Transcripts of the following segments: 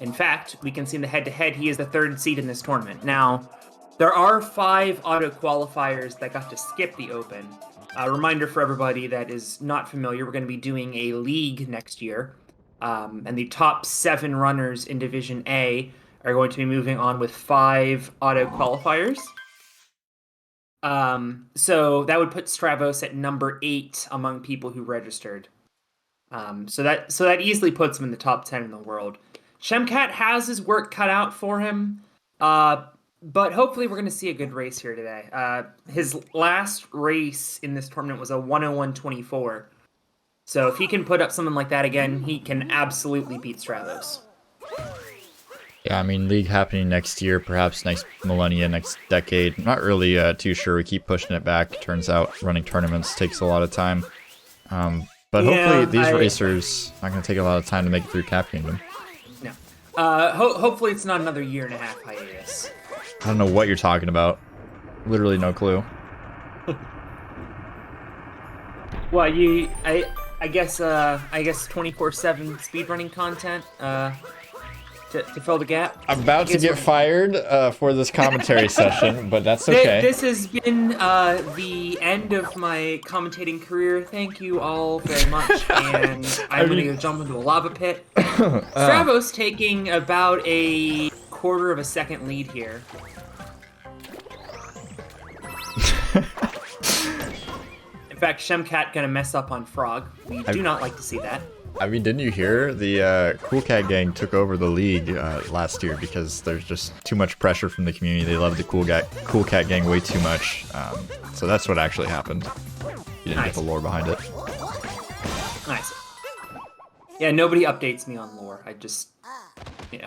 In fact, we can see in the head-to-head, he is the 3rd seed in this tournament. Now, there are 5 auto qualifiers that got to skip the Open. A reminder for everybody that is not familiar, we're going to be doing a league next year. And the top 7 runners in Division A are going to be moving on with 5 auto qualifiers. So that would put Stravos at number 8 among people who registered. So that easily puts him in the top 10 in the world. Shemcat has his work cut out for him, but hopefully we're going to see a good race here today. His last race in this tournament was a 101.24. So if he can put up something like that again, he can absolutely beat Stravos. Yeah, I mean, league happening next year, perhaps next millennia, next decade. Not really too sure. We keep pushing it back. Turns out running tournaments takes a lot of time. But hopefully these racers not going to take a lot of time to make it through Cap Kingdom. No. Hopefully it's not another 1.5-year hiatus. I don't know what you're talking about. Literally no clue. Well, I guess 24/7 speedrunning content to fill the gap. I'm about to get fired for this commentary session, but that's okay. This has been the end of my commentating career. Thank you all very much, and I'm going to go jump into a lava pit. Stravos taking about a 1/4 of a second lead here. In fact, Shemcat gonna mess up on Frog. We do not like to see that. I mean, didn't you hear? The Cool Cat gang took over the league last year because there's just too much pressure from the community. They love the Cool Cat gang way too much. So that's what actually happened. You didn't get the lore behind it. Nice. Yeah, nobody updates me on lore. I just kind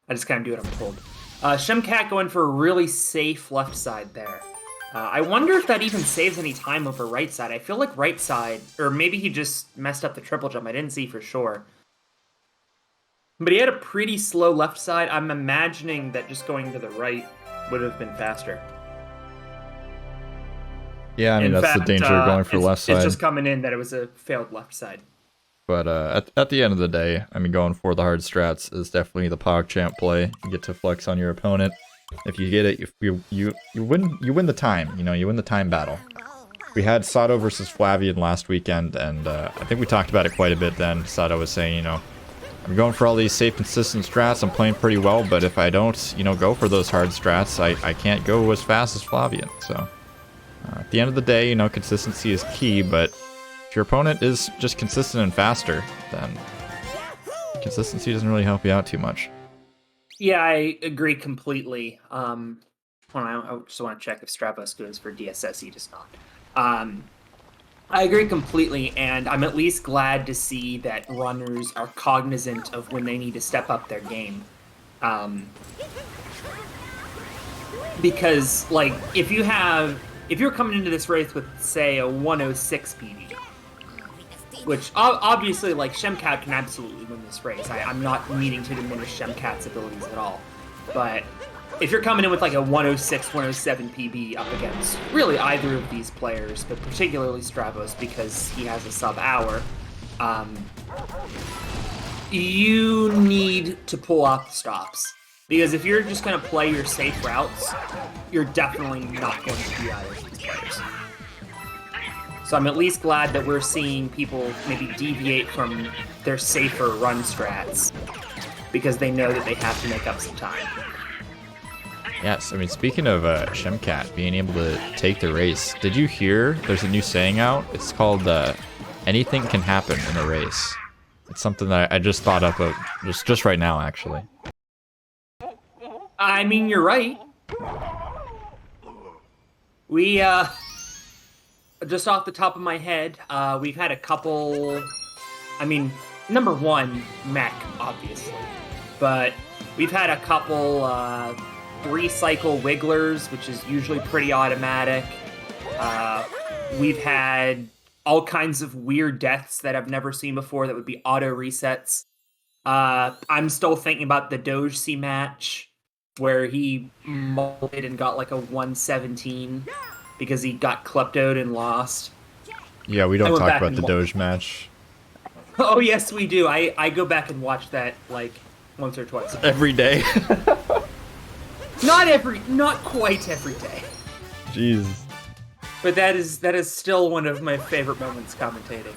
of do what I'm told. Shemcat going for a really safe left side there. I wonder if that even saves any time over right side. I feel like right side, or maybe he just messed up the triple jump. I didn't see for sure. But he had a pretty slow left side. I'm imagining that just going to the right would have been faster. Yeah, I mean, that's the danger of going for left side. It's just coming in that it was a failed left side. But at the end of the day, I mean, going for the hard strats is definitely the PogChamp play. You get to flex on your opponent. If you get it, you win the time. You win the time battle. We had Sato versus Flavian last weekend, and I think we talked about it quite a bit then. Sato was saying, I'm going for all these safe, consistent strats. I'm playing pretty well, but if I don't, go for those hard strats, I can't go as fast as Flavian. So at the end of the day, consistency is key, but if your opponent is just consistent and faster, then consistency doesn't really help you out too much. Yeah, I agree completely. I just want to check if Stravos goes for DSS. He does not. I agree completely, and I'm at least glad to see that runners are cognizant of when they need to step up their game. Because, like, if you're coming into this race with, say, a 106 PB, which obviously, like, Shemcat can absolutely win this race. I'm not needing to diminish Shemcat's abilities at all. But if you're coming in with like a 106, 107 PB up against really either of these players, but particularly Stravos because he has a sub-hour, you need to pull off the stops. Because if you're just going to play your safe routes, you're definitely not going to be either of these players. So I'm at least glad that we're seeing people maybe deviate from their safer run strats because they know that they have to make up some time. Yes, I mean, speaking of Shemcat being able to take the race, did you hear there's a new saying out? It's called anything can happen in a race. It's something that I just thought of just right now, actually. I mean, you're right. We, just off the top of my head, we've had a couple, I mean, number one, mech, obviously, but we've had a couple 3-cycle wigglers, which is usually pretty automatic. We've had all kinds of weird deaths that I've never seen before that would be auto resets. I'm still thinking about the Doge match where he molded and got like a 117 because he got kleptoed and lost. Yeah, we don't talk about the Doge match. Oh, yes, we do. I go back and watch that, like, once or twice. Every day. Not quite every day. Jeez. But that is still one of my favorite moments commentating.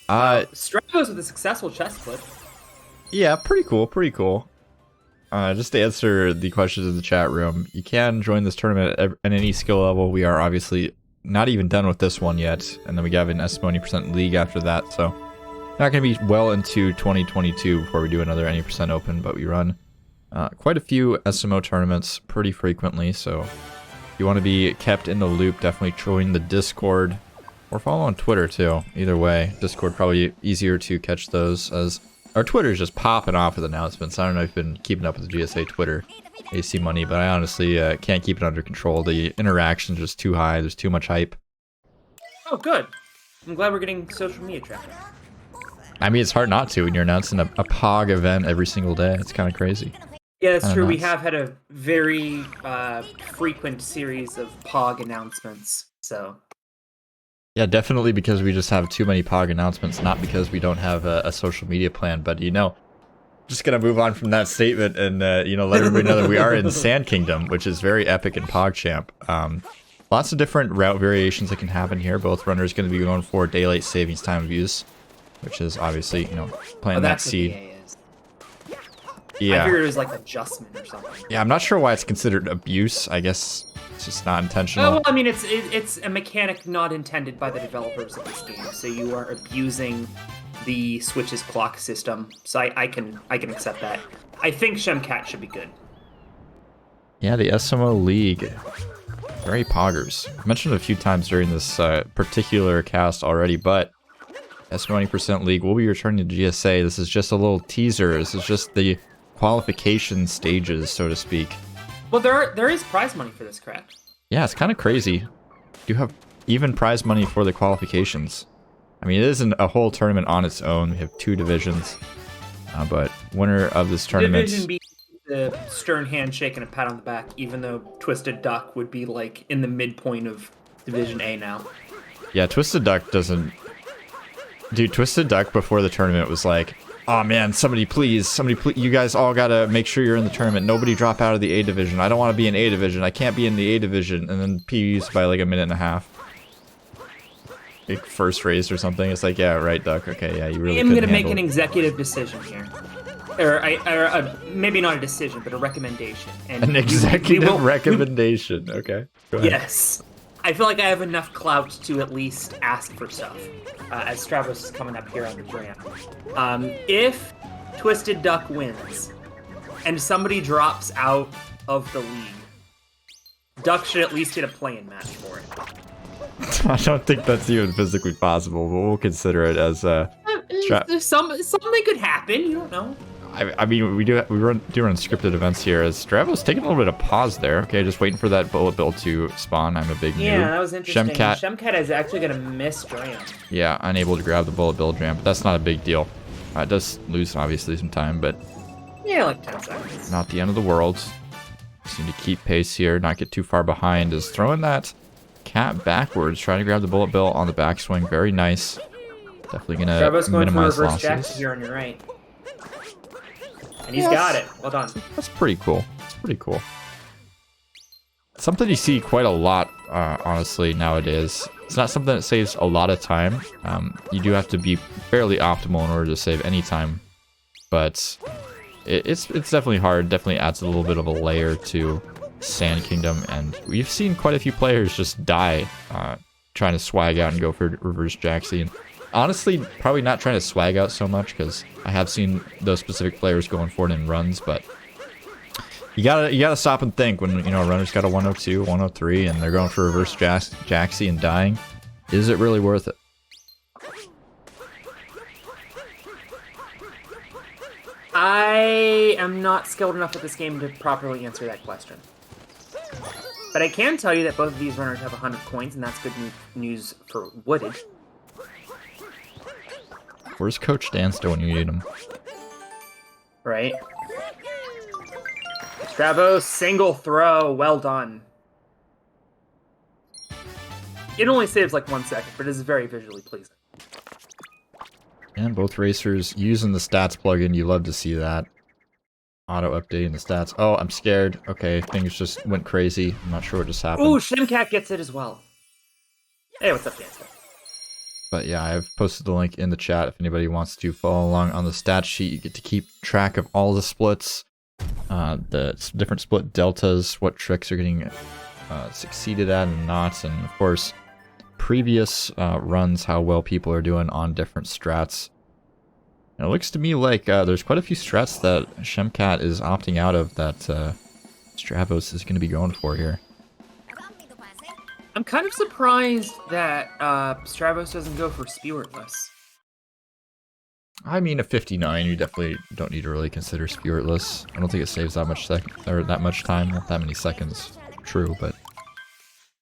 Stravos with a successful chest clip. Yeah, pretty cool, pretty cool. Just to answer the questions in the chat room, you can join this tournament at any skill level. We are obviously not even done with this one yet, and then we have an SMO 90% league after that, so not going to be well into 2022 before we do another 90% open, but we run quite a few SMO tournaments pretty frequently, so if you want to be kept in the loop, definitely join the Discord, or follow on Twitter too. Either way, Discord probably easier to catch those, as our Twitter is just popping off with announcements. I don't know if you've been keeping up with the GSA Twitter, AC Money, but I honestly can't keep it under control. The interaction's just too high, there's too much hype. Oh, good. I'm glad we're getting social media traffic. I mean, it's hard not to when you're announcing a POG event every single day. It's kind of crazy. Yeah, that's true. We have had a very frequent series of POG announcements, so... Yeah, definitely because we just have too many POG announcements, not because we don't have a social media plan, but, you know, just gonna move on from that statement and, you know, let everybody know that we are in Sand Kingdom, which is very epic in PogChamp. Lots of different route variations that can happen here. Both runners going to be going for daylight savings time of use, which is obviously, you know, playing that seed. Yeah. I figured it was like adjustment or something. Yeah, I'm not sure why it's considered abuse. I guess it's just not intentional. Oh, well, I mean, it's a mechanic not intended by the developers of this game, so you are abusing the Switch's clock system. So I can accept that. I think Shemcat should be good. Yeah, the SMO League. Very poggers. I mentioned it a few times during this particular cast already, but SMO 90% League will be returning to GSA. This is just a little teaser. This is just the qualification stages, so to speak. Well, there is prize money for this, correct? Yeah, it's kind of crazy. You have even prize money for the qualifications. I mean, it isn't a whole tournament on its own. We have 2 divisions, but winner of this tournament... Division B, the stern handshake and a pat on the back, even though Twisted Duck would be like in the midpoint of Division A now. Yeah, Twisted Duck doesn't... Dude, Twisted Duck before the tournament was like, oh man, somebody please, you guys all gotta make sure you're in the tournament. Nobody drop out of the A division. I don't want to be in A division. I can't be in the A division. And then PU's by like a minute and a half. Like first race or something. It's like, yeah, right, Duck. Okay, yeah, you really. I'm gonna make an executive decision here, or maybe not a decision, but a recommendation. And an executive recommendation. Okay. Go ahead. Yes. I feel like I have enough clout to at least ask for stuff, as Stravos is coming up here on the ramp. If Twisted Duck wins, and somebody drops out of the league, Duck should at least get a play-in match for it. I don't think that's even physically possible, but we'll consider it as something could happen. You don't know. I mean, we run scripted events here. As Stravos taking a little bit of pause there. Okay, just waiting for that bullet bill to spawn. I'm a big noob. Yeah, that was interesting. Shemcat is actually gonna miss Dram. Yeah, unable to grab the bullet bill Dram, but that's not a big deal. It does lose obviously some time, but yeah, like 10 seconds. Not the end of the world. Just need to keep pace here, not get too far behind. Is throwing that cat backwards, trying to grab the bullet bill on the backswing. Very nice. Definitely gonna minimize losses. Jack here on your right. And he's got it. Well done. That's pretty cool. It's pretty cool. Something you see quite a lot, honestly, nowadays. It's not something that saves a lot of time. You do have to be fairly optimal in order to save any time. But it's definitely hard. Definitely adds a little bit of a layer to Sand Kingdom. And we've seen quite a few players just die trying to swag out and go for reverse Jaxie. And honestly, probably not trying to swag out so much, because I have seen those specific players going for it in runs, but you gotta stop and think when, you know, a runner's got a 102, 103, and they're going for reverse Jaxie and dying. Is it really worth it? I am not skilled enough at this game to properly answer that question. But I can tell you that both of these runners have 100 coins, and that's good news for Wooded. Where's Coach Dansto when you need him? Right. Stravos, single throw. Well done. It only saves like 1 second, but it is very visually pleasing. And both racers using the stats plugin. You love to see that. auto-updating the stats. Oh, I'm scared. Okay, things just went crazy. I'm not sure what just happened. Ooh, Shemcat gets it as well. Hey, what's up, Dancer? But yeah, I've posted the link in the chat if anybody wants to follow along on the stat sheet. You get to keep track of all the splits, the different split deltas, what tricks are getting succeeded at and not, and of course, previous runs, how well people are doing on different strats. And it looks to me like there's quite a few strats that Shemcat is opting out of that Stravos is going to be going for here. I'm kind of surprised that Stravos doesn't go for Spiritless. I mean, a 59, you definitely don't need to really consider Spiritless. I don't think it saves that much that much time, not that many seconds. True, but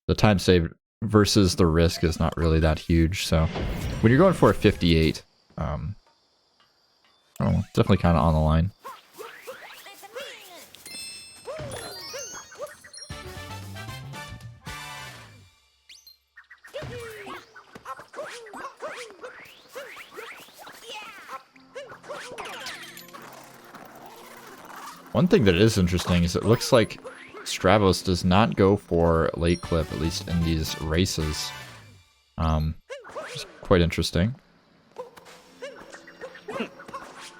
the time saved versus the risk is not really that huge. So when you're going for a 58, I don't know, definitely kind of on the line. One thing that is interesting is it looks like Stravos does not go for late clip, at least in these races. It's quite interesting.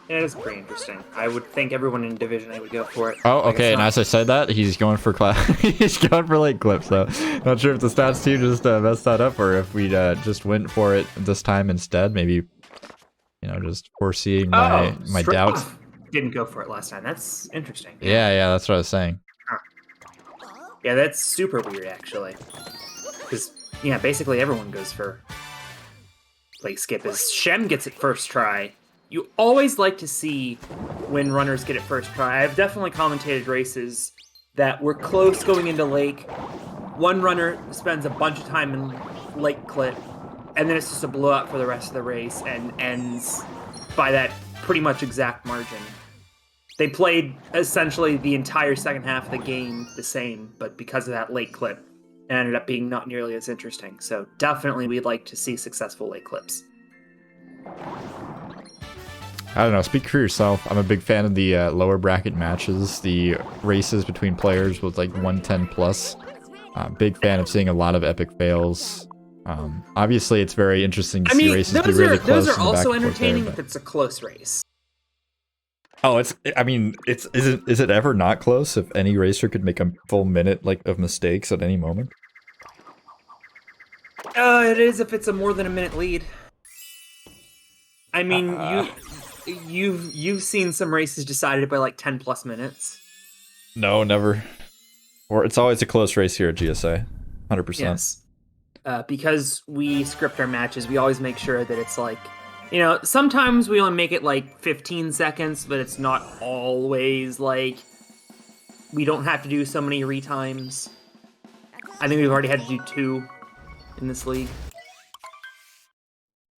It is pretty interesting. I would think everyone in Division A would go for it. Oh, okay, and as I said that, he's going for he's going for late clip, so not sure if the stats team just messed that up or if we just went for it this time instead. Maybe, you know, just foreseeing my doubts. Didn't go for it last time. That's interesting. Yeah, that's what I was saying. Huh. Yeah, that's super weird, actually. Because, yeah, basically everyone goes for late skip. As Shem gets it first try. You always like to see when runners get it first try. I've definitely commentated races that were close going into lake. One runner spends a bunch of time in lake clip, and then it's just a blowout for the rest of the race and ends by that pretty much exact margin. They played essentially the entire second half of the game the same, but because of that late clip, it ended up being not nearly as interesting. So definitely we'd like to see successful late clips. I don't know, speak for yourself. I'm a big fan of the lower bracket matches, the races between players with like 110 plus. Big fan of seeing a lot of epic fails. Obviously, it's very interesting to see races be really close. Those are also entertaining if it's a close race. Oh, is it ever not close if any racer could make a full minute of mistakes at any moment? It is if it's a more than a minute lead. I mean, you've seen some races decided by like 10 plus minutes. No, never. Or it's always a close race here at GSA. 100%. Yes. Because we script our matches, we always make sure that it's like, you know, sometimes we only make it like 15 seconds, but it's not always like we don't have to do so many retimes. I think we've already had to do 2 in this league.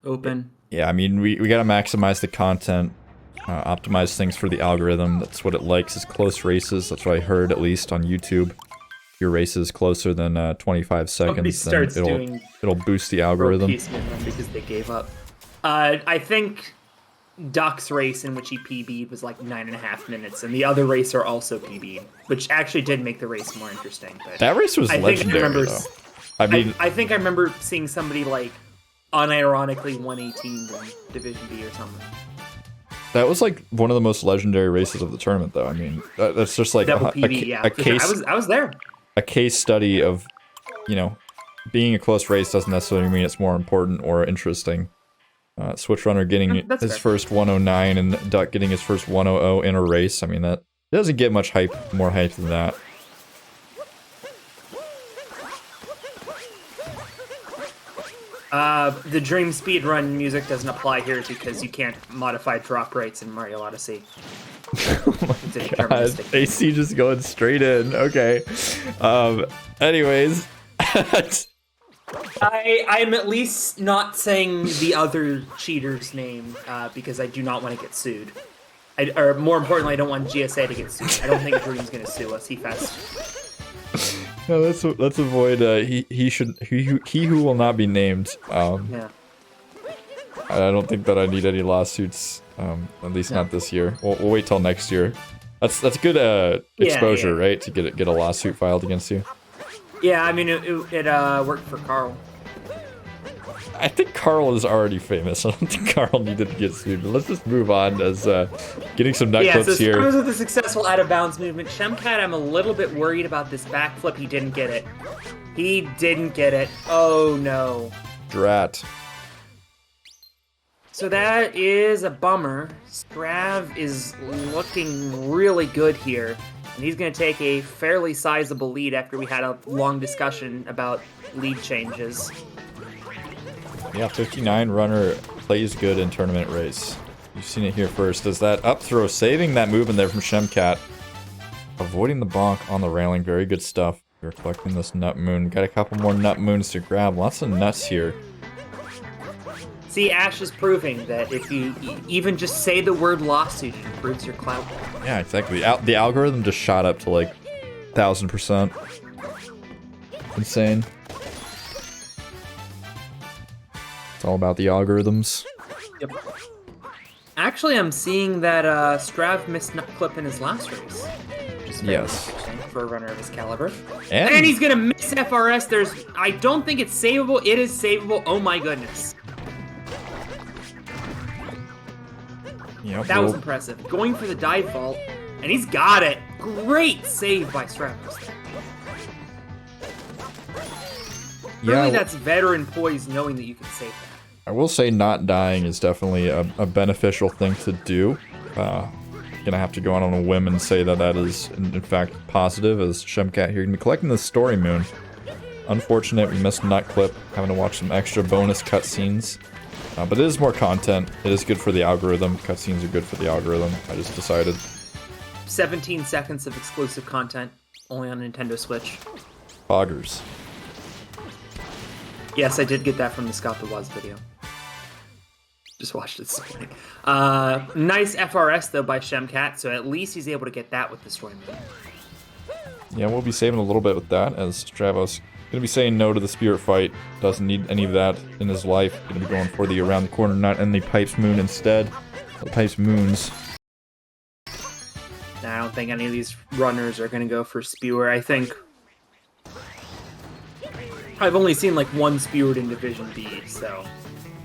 Open. Yeah, I mean, we gotta maximize the content, optimize things for the algorithm. That's what it likes, is close races. That's what I heard, at least on YouTube. If your race is closer than 25 seconds, then it'll boost the algorithm. Because they gave up. I think Duck's race in which he PB'd was like 9.5 minutes, and the other racer also PB'd, which actually did make the race more interesting. But that race was legendary, though. I think I remember seeing somebody like unironically 118 in Division B or something. That was like one of the most legendary races of the tournament, though. I mean, that's just like a case. Sure. I was there. A case study of, you know, being a close race doesn't necessarily mean it's more important or interesting. Switch Runner getting his first 109 and Duck getting his first 100 in a race. I mean, that doesn't get much more hype than that. The Dream Speedrun music doesn't apply here because you can't modify drop rates in Mario Odyssey. Oh my god, AC just going straight in. Okay. Anyways. I'm at least not saying the other cheater's name because I do not want to get sued. Or more importantly, I don't want GSA to get sued. I don't think Dream's going to sue us. He fest. No, let's avoid he who will not be named. Yeah. I don't think that I need any lawsuits. At least not this year. We'll wait till next year. That's good exposure, right? To get a lawsuit filed against you. Yeah, I mean, it worked for Carl. I think Carl is already famous. I don't think Carl needed to get sued. But let's just move on as getting some nut clips here. Because of the successful out of bounds movement, Shemcat, I'm a little bit worried about this backflip. He didn't get it. He didn't get it. Oh no. Drat. So that is a bummer. Strav is looking really good here. And he's going to take a fairly sizable lead after we had a long discussion about lead changes. Yeah, 59 runner plays good in tournament race. You've seen it here first. Does that up throw, saving that movement there from Shemcat. Avoiding the bonk on the railing. Very good stuff. We're collecting this nut moon. Got a couple more nut moons to grab. Lots of nuts here. See, Ash is proving that if you even just say the word lawsuit, it improves your clout. Yeah, exactly. The algorithm just shot up to like 1000%. Insane. It's all about the algorithms. Yep. Actually, I'm seeing that Strav missed nut clip in his last race. Yes. For a runner of his caliber. And he's gonna miss FRS. I don't think it's savable. It is savable. Oh my goodness. Yep, that was impressive. Going for the dive vault, and he's got it. Great save by Stravos. Really, that's veteran poise knowing that you can save that. I will say not dying is definitely a beneficial thing to do. Gonna have to go out on a whim and say that that is in fact positive, as Shemcat here. Gonna be collecting the story moon. Unfortunate, we missed nut clip, having to watch some extra bonus cutscenes. But it is more content. It is good for the algorithm. Cutscenes are good for the algorithm. I just decided. 17 seconds of exclusive content, only on Nintendo Switch. Boggers. Yes, I did get that from the Scott the Waz video. Just watched it this morning. Nice FRS, though, by Shemcat, so at least he's able to get that with the story mode. Yeah, we'll be saving a little bit with that, as Stravos gonna be saying no to the spirit fight. Doesn't need any of that in his life. Gonna be going for the around the corner nut and the pipes moon instead. The pipes moons. Now, I don't think any of these runners are gonna go for spewer. I think I've only seen like one spewered in Division B, so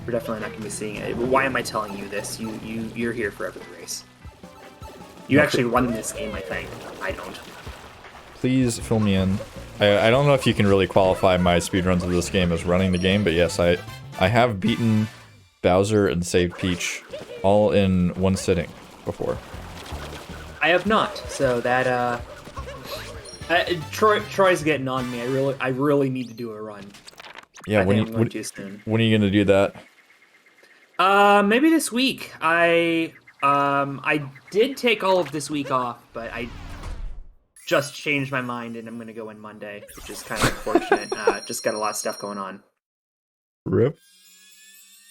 we're definitely not gonna be seeing it. Why am I telling you this? You're here for every race. You actually won this game, I think. I don't. Please fill me in. I don't know if you can really qualify my speedruns of this game as running the game, but yes, I have beaten Bowser and saved Peach all in one sitting before. I have not, so that Troy's getting on me. I really need to do a run. Yeah, when are you gonna do that? Maybe this week. I did take all of this week off, but I just changed my mind and I'm gonna go in Monday, which is kind of unfortunate. Just got a lot of stuff going on. Rip.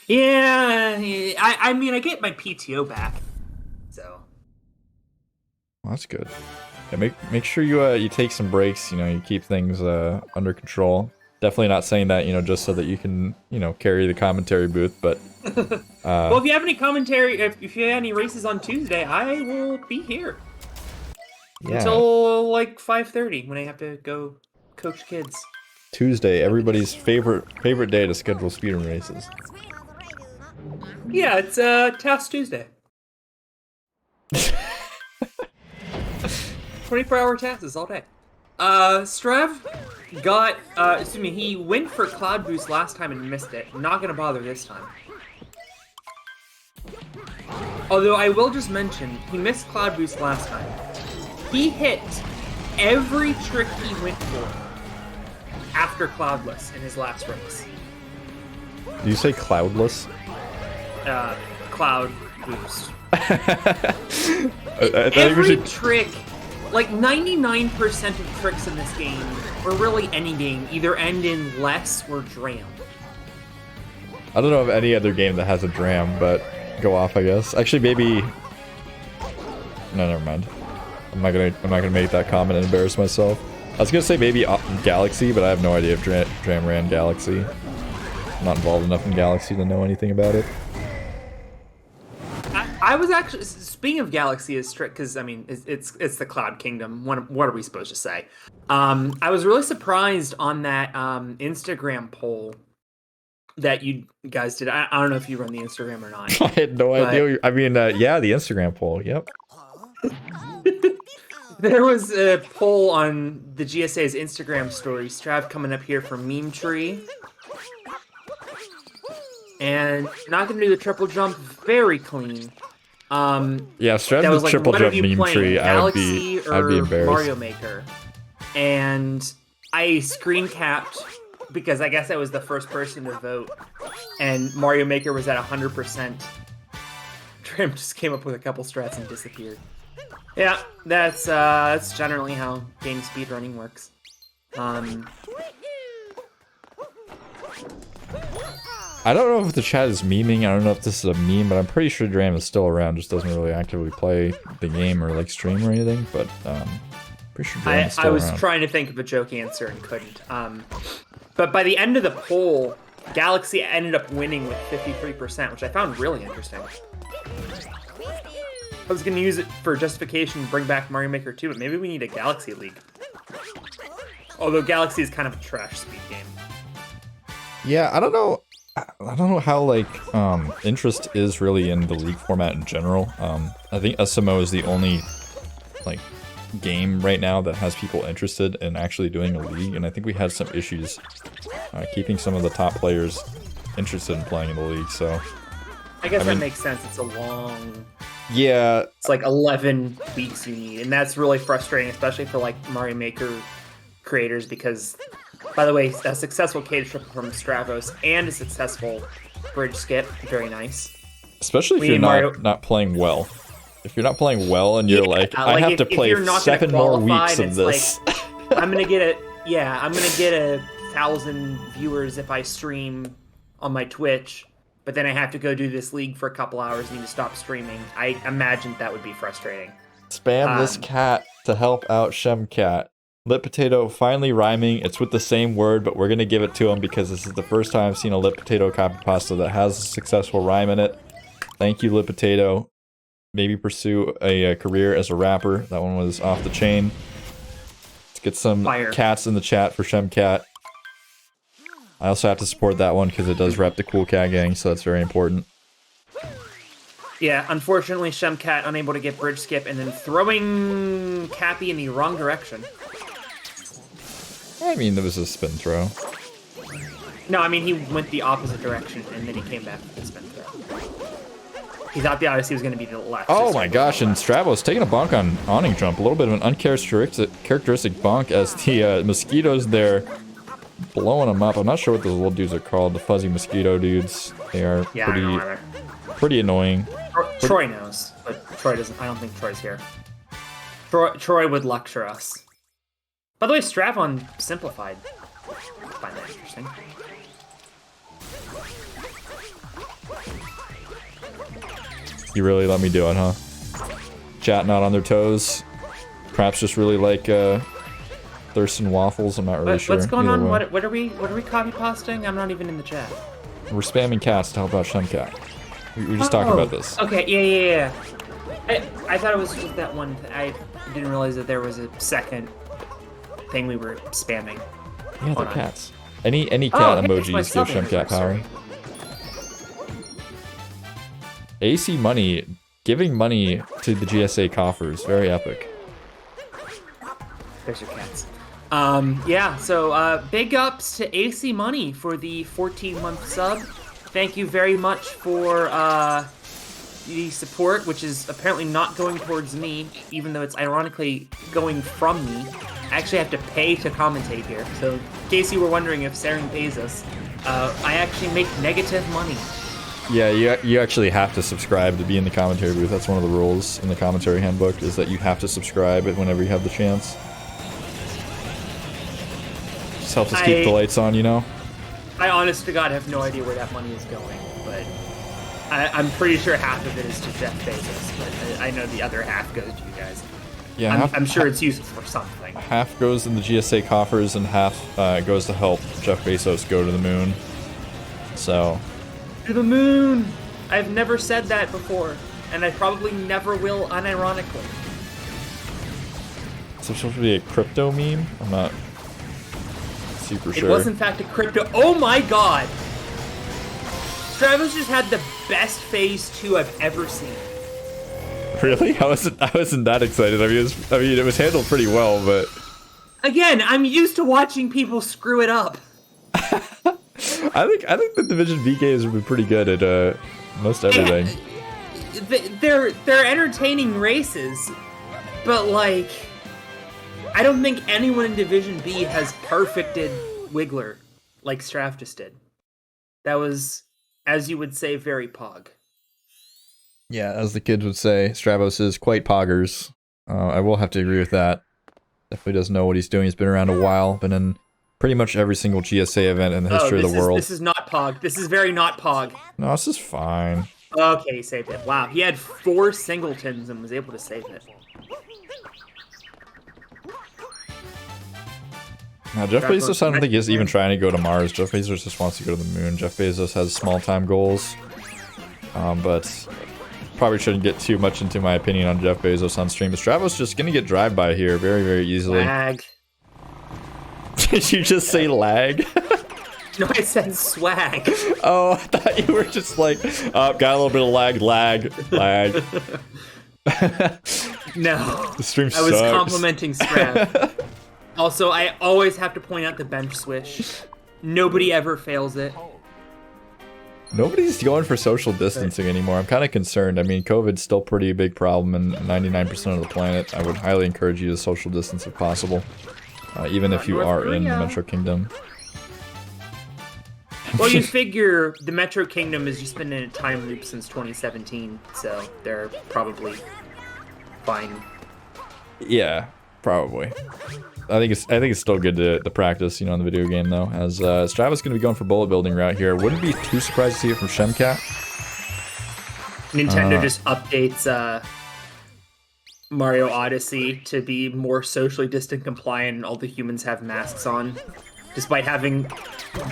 Yeah, I mean, I get my PTO back, so. Well, that's good. Yeah, make sure you take some breaks. You know, you keep things under control. Definitely not saying that, you know, just so that you can, you know, carry the commentary booth, but. Well, if you have any commentary, if you have any races on Tuesday, I will be here. Yeah. Until like 5:30 when I have to go coach kids. Tuesday, everybody's favorite day to schedule speedrun races. Yeah, it's Task Tuesday. 24-hour tasks all day. Strav got he went for Cloud Boost last time and missed it. Not gonna bother this time. Although I will just mention, he missed Cloud Boost last time. He hit every trick he went for after Cloudless in his last race. Did you say Cloudless? Cloud Boost. Every trick, like 99% of tricks in this game, or really any game, either end in less or dram. I don't know of any other game that has a dram, but go off, I guess. Actually, maybe. No, never mind. I'm not gonna make that comment and embarrass myself. I was gonna say maybe Galaxy, but I have no idea if Dram ran Galaxy. I'm not involved enough in Galaxy to know anything about it. I I was actually speaking of Galaxy is strict because I mean it's the Cloud Kingdom. What are we supposed to say? I was really surprised on that Instagram poll that you guys did. I don't know if you run the Instagram or not. I had no idea. I mean, yeah, the Instagram poll. Yep. There was a poll on the GSA's Instagram story. Strav coming up here from Meme Tree. And not going to do the triple jump. Very clean. Yeah, Strav the triple jump Meme Tree. I'd be embarrassed. Mario Maker. And I screen capped because I guess I was the first person to vote. And Mario Maker was at 100%. Trim just came up with a couple strats and disappeared. Yeah, that's generally how game speedrunning works. I don't know if the chat is memeing. I don't know if this is a meme, but I'm pretty sure Dram is still around. Just doesn't really actively play the game or like stream or anything. But pretty sure Dram is still around. I was trying to think of a joke answer and couldn't. But by the end of the poll, Galaxy ended up winning with 53%, which I found really interesting. I was going to use it for justification to bring back Mario Maker 2, but maybe we need a Galaxy League. Although Galaxy is kind of a trash speed game. Yeah, I don't know how like interest is really in the League format in general. I think SMO is the only like game right now that has people interested in actually doing a league, and I think we had some issues keeping some of the top players interested in playing in the league. So I guess that makes sense. It's a long... Yeah. It's like 11 weeks you need, and that's really frustrating, especially for like Mario Maker creators, because, by the way, a successful K triple from Stravos and a successful bridge skip, very nice. Especially if you're not playing well. If you're not playing well and you're I have to play 7 more weeks of this. Like, I'm gonna get 1,000 viewers if I stream on my Twitch, but then I have to go do this league for a couple hours and need to stop streaming. I imagine that would be frustrating. Spam this cat to help out Shemcat. Lit potato finally rhyming. It's with the same word, but we're gonna give it to him because this is the first time I've seen a lit potato copy pasta that has a successful rhyme in it. Thank you, lit potato. Maybe pursue a career as a rapper. That one was off the chain. Let's get some cats in the chat for Shemcat. I also have to support that one because it does rep the Cool Cat Gang, so that's very important. Yeah, unfortunately, Shemcat unable to get bridge skip and then throwing Cappy in the wrong direction. I mean, there was a spin throw. No, I mean, he went the opposite direction and then he came back with the spin throw. He thought the Odyssey was going to be the left. Oh my gosh, and Stravos taking a bonk on awning jump. A little bit of an uncharacteristic bonk as the mosquitoes there blowing them up. I'm not sure what those little dudes are called, the fuzzy mosquito dudes. They are pretty annoying. Troy knows, but Troy doesn't. I don't think Troy's here. Troy would lecture us. By the way, Stravon simplified. I find that interesting. You really let me do it, huh? Chat not on their toes. Perhaps just really like Thurston waffles. I'm not really sure. What's going on? What are we copy pasting? I'm not even in the chat. We're spamming cats to help out Shemcat. We were just talking about this. Okay, yeah. I thought it was just that one. I didn't realize that there was a second thing we were spamming. Yeah, the cats. Any cat emojis give Shemcat power. AC money, giving money to the GSA coffers, very epic. There's your cats. Yeah, so big ups to AC Money for the 14-month sub. Thank you very much for the support, which is apparently not going towards me, even though it's ironically going from me. I actually have to pay to commentate here, so in case you were wondering if Saren pays us, I actually make negative money. Yeah, you actually have to subscribe to be in the commentary booth. That's one of the rules in the commentary handbook, is that you have to subscribe whenever you have the chance. Just helps us keep the lights on, you know? I honest to God have no idea where that money is going, but I'm pretty sure half of it is to Jeff Bezos, but I know the other half goes to you guys. Yeah, I'm sure it's used for something. Half goes in the GSA coffers and half goes to help Jeff Bezos go to the moon. So... To the moon! I've never said that before, and I probably never will, unironically. So it's supposed to be a crypto meme? I'm not super sure. It was in fact a crypto. Oh my god! Stravos just had the best phase 2 I've ever seen. Really? I wasn't that excited. I mean, it was handled pretty well, but again, I'm used to watching people screw it up. I think the Division V games have been pretty good at most everything. They're entertaining races, but like, I don't think anyone in Division B has perfected Wiggler like Strav just did. That was, as you would say, very pog. Yeah, as the kids would say, Stravos is quite poggers. I will have to agree with that. Definitely does know what he's doing. He's been around a while, been in pretty much every single GSA event in the history of the world. This is not pog. This is very not pog. No, this is fine. Okay, he saved it. Wow, he had 4 singletons and was able to save it. Now, Jeff Bezos, I don't think he's even trying to go to Mars. Jeff Bezos just wants to go to the moon. Jeff Bezos has small-time goals, but probably shouldn't get too much into my opinion on Jeff Bezos on stream. But Stravos just gonna get drive-by here very, very easily. Lag. Did you just say lag? No, I said swag. Oh, I thought you were just like, got a little bit of lag. No. The stream sucks. I was complimenting Strav. Also, I always have to point out the bench swish. Nobody ever fails it. Nobody's going for social distancing anymore. I'm kind of concerned. I mean, COVID's still pretty big problem in 99% of the planet. I would highly encourage you to social distance if possible, even if you are in the Metro Kingdom. Well, you figure the Metro Kingdom has just been in a time loop since 2017, so they're probably fine. Yeah, probably. I think it's still good to practice, you know, in the video game though. As Stravos going to be going for bullet building route here. Wouldn't be too surprised to see it from Shemcat. Nintendo just updates Mario Odyssey to be more socially distant compliant, and all the humans have masks on, despite having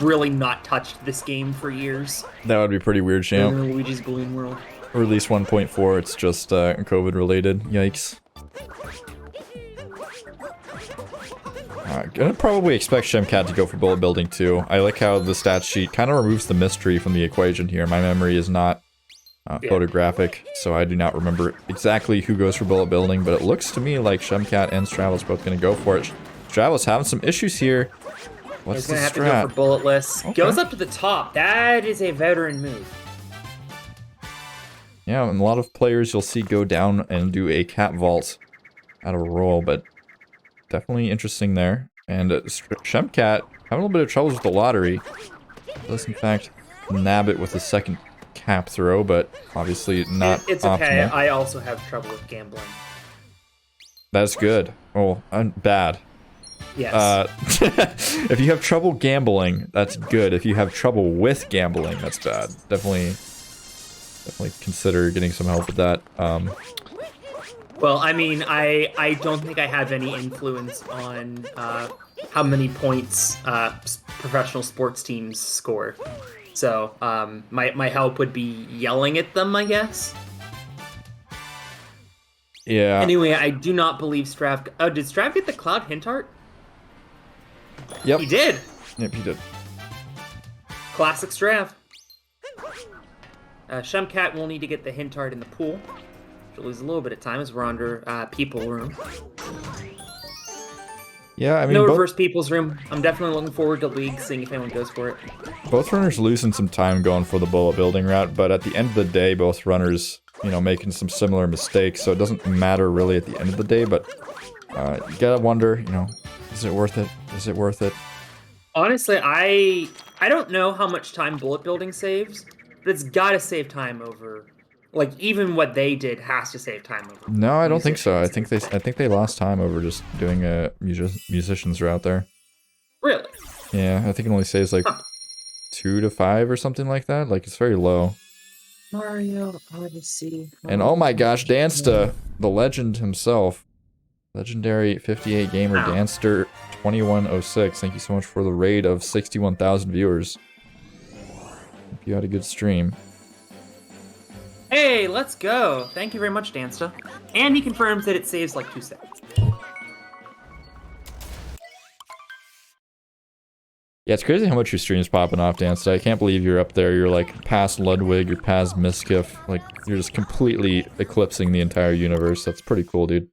really not touched this game for years. That would be pretty weird, Champ. Luigi's Balloon World. Release 1.4, it's just COVID related. Yikes. Gonna probably expect Shemcat to go for bullet building too. I like how the stat sheet kind of removes the mystery from the equation here. My memory is not photographic, so I do not remember exactly who goes for bullet building, but it looks to me like Shemcat and Stravos both gonna go for it. Stravos having some issues here. What's the strat? He's gonna have to go for bulletless. Okay. Goes up to the top. That is a veteran move. Yeah, and a lot of players you'll see go down and do a cat vault out of a roll, but definitely interesting there. And Shemcat having a little bit of troubles with the lottery. Does in fact nab it with a second cap throw, but obviously not It's optimal. okay. I also have trouble with gambling. That's good. Oh, bad. Yes. If you have trouble gambling, that's good. If you have trouble with gambling, that's bad. Definitely consider getting some help with that. Well, I mean, I don't think I have any influence on how many points professional sports teams score. So my help would be yelling at them, I guess. Yeah. Anyway, I do not believe Strav... Oh, did Strav get the Cloud Hint Art? Yep. He did. Yep, he did. Classic Strav. Shemcat will need to get the Hint Art in the pool. She'll lose a little bit of time as we're under People Room. Yeah, I mean, no reverse People's Room. I'm definitely looking forward to League, seeing if anyone goes for it. Both runners losing some time going for the bullet building route, but at the end of the day, both runners, you know, making some similar mistakes, so it doesn't matter really at the end of the day, but you gotta wonder, you know, is it worth it? Is it worth it? Honestly, I don't know how much time bullet building saves, but it's gotta save time over... Like, even what they did has to save time over. No, I don't think so. I think they lost time over just doing a musicians route there. Really? Yeah, I think it only saves like 2 to 5 or something like that. Like, it's very low. Mario Odyssey. And oh my gosh, Dansta, the legend himself. Legendary 58 gamer Danster 2106. Thank you so much for the raid of 61,000 viewers. Hope you had a good stream. Hey, let's go. Thank you very much, Dansta. And he confirms that it saves like 2 seconds. Yeah, it's crazy how much your stream's popping off, Dance. I can't believe you're up there. You're like past Ludwig, you're past Miskiff. Like, you're just completely eclipsing the entire universe. That's pretty cool, dude.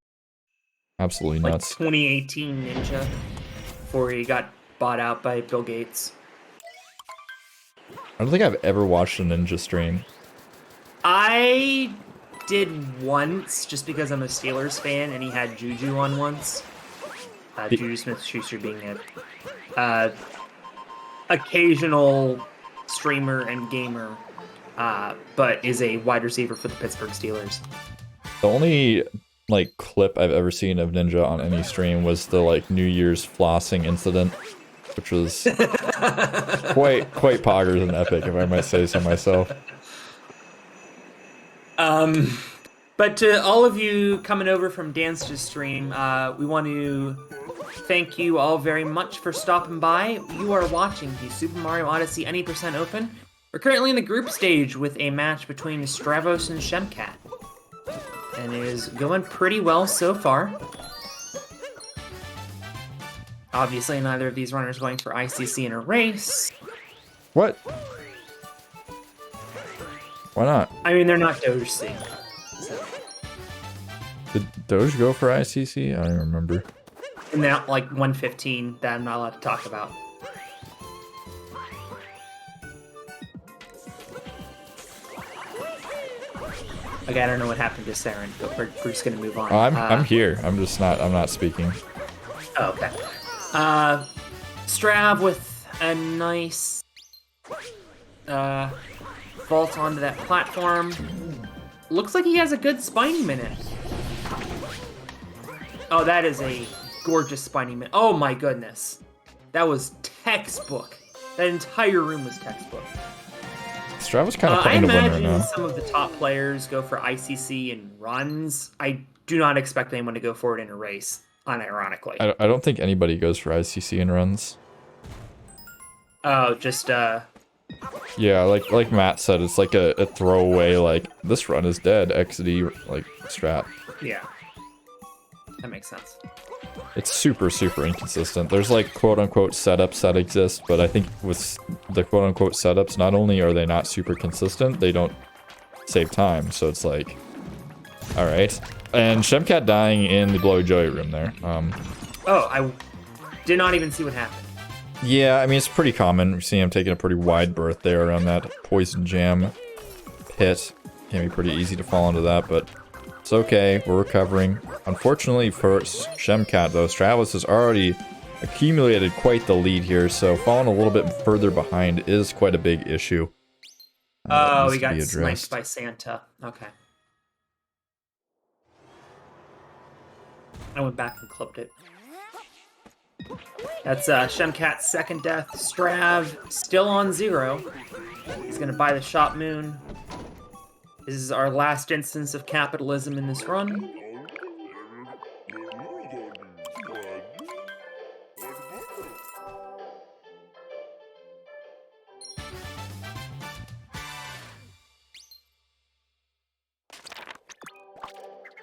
Absolutely nuts. Like 2018 Ninja, before he got bought out by Bill Gates. I don't think I've ever watched a Ninja stream. I did once, just because I'm a Steelers fan, and he had Juju on once. Juju Smith-Schuster being a occasional streamer and gamer, but is a wide receiver for the Pittsburgh Steelers. The only like clip I've ever seen of Ninja on any stream was the like New Year's flossing incident, which was quite poggers and epic, if I might say so myself. But to all of you coming over from Dance's stream, we want to thank you all very much for stopping by. You are watching the Super Mario Odyssey Any % Open. We're currently in the group stage with a match between Stravos and Shemcat. And it is going pretty well so far. Obviously, neither of these runners going for ICC in a race. What? Why not? I mean, they're not Doge Sync. So. Did Doge go for ICC? I don't even remember. And now, like 115 that I'm not allowed to talk about. Okay, I don't know what happened to Saren, but we're just gonna move on. Oh, I'm here. I'm not speaking. Oh, okay. Strav with a nice vault onto that platform. Looks like he has a good spiny minute. Oh, that is a gorgeous spiny minute. Oh my goodness. That was textbook. That entire room was textbook. Stravos kind of playing to win right now. I imagine some of the top players go for ICC in runs. I do not expect anyone to go for it in a race, unironically. I don't think anybody goes for ICC in runs. Oh, just yeah, like Matt said, it's like a throwaway, like, this run is dead, XD, like, strat. Yeah. That makes sense. It's super inconsistent. There's like quote-unquote setups that exist, but I think with the quote-unquote setups, not only are they not super consistent, they don't save time, so it's like, alright. And Shemcat dying in the Blowy Joey room there. Oh, I did not even see what happened. Yeah, I mean, it's pretty common. We're seeing him taking a pretty wide berth there around that poison jam pit. Can be pretty easy to fall into that, but it's okay. We're recovering. Unfortunately for Shemcat, though, Stravos has already accumulated quite the lead here, so falling a little bit further behind is quite a big issue. Oh, he got sniped by Santa. Okay. I went back and clipped it. That's Shemcat's second death. Strav still on 0. He's gonna buy the shop moon. This is our last instance of capitalism in this run.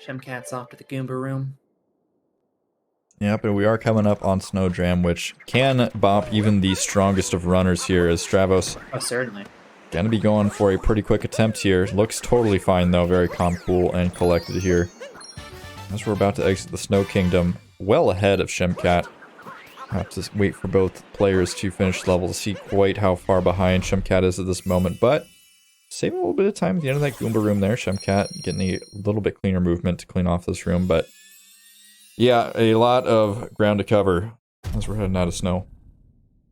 Shemcat's off to the Goomba room. Yep, and we are coming up on Snowdram, which can bop even the strongest of runners here, as Stravos... Oh, certainly. Gonna be going for a pretty quick attempt here. Looks totally fine, though. Very calm, cool, and collected here. As we're about to exit the Snow Kingdom, well ahead of Shemcat. Have to wait for both players to finish the level to see quite how far behind Shemcat is at this moment, but saving a little bit of time at the end of that Goomba room there. Shemcat getting a little bit cleaner movement to clean off this room, but yeah, a lot of ground to cover as we're heading out of snow.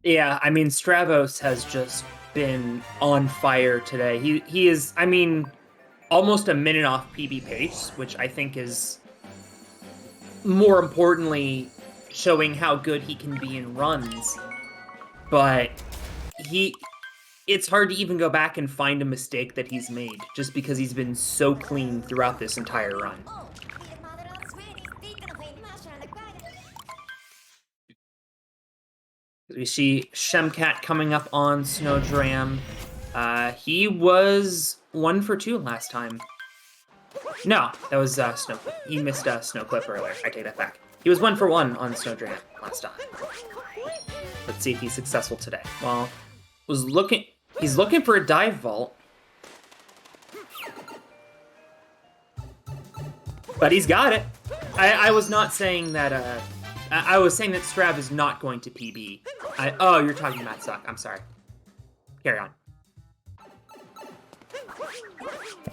Yeah, I mean, Stravos has just been on fire today. He is, I mean, almost a minute off PB pace, which I think is more importantly showing how good he can be in runs. But it's hard to even go back and find a mistake that he's made, just because he's been so clean throughout this entire run. We see Shemcat coming up on Snowdram. He was 1 for 2 last time. No, that was Snow. He missed Snow Clip earlier. I take that back. He was 1 for 1 on Snowdram last time. Let's see if he's successful today. Well, he's looking for a dive vault. But he's got it. I was not saying that, I was saying that Strav is not going to PB. Oh, you're talking Matt Suck. I'm sorry. Carry on.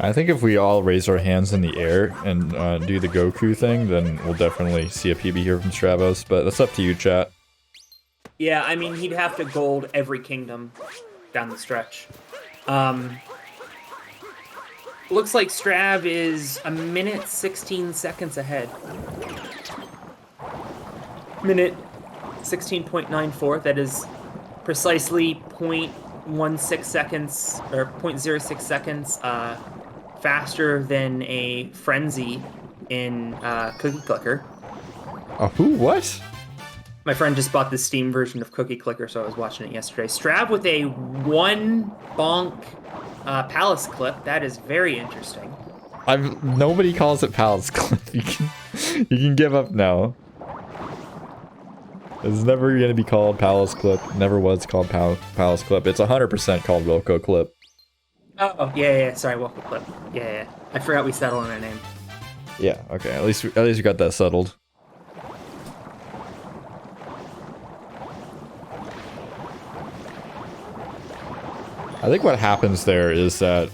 I think if we all raise our hands in the air and do the Goku thing, then we'll definitely see a PB here from Stravos, but that's up to you, chat. Yeah, I mean, he'd have to gold every kingdom down the stretch. Looks like Strav is 1 minute 16 seconds ahead. Minute 16.94, that is precisely 0.16 seconds, or 0.06 seconds, faster than a Frenzy in Cookie Clicker. Who? What? My friend just bought the Steam version of Cookie Clicker, so I was watching it yesterday. Strav with a 1 bonk Palace clip. That is very interesting. Nobody calls it Palace clip. You can give up now. It's never gonna be called Palace clip. Never was called Palace clip. It's 100% called Wilco clip. Oh yeah. Sorry, Wilco clip. Yeah. I forgot we settled on our name. Yeah. Okay. At least we got that settled. I think what happens there is that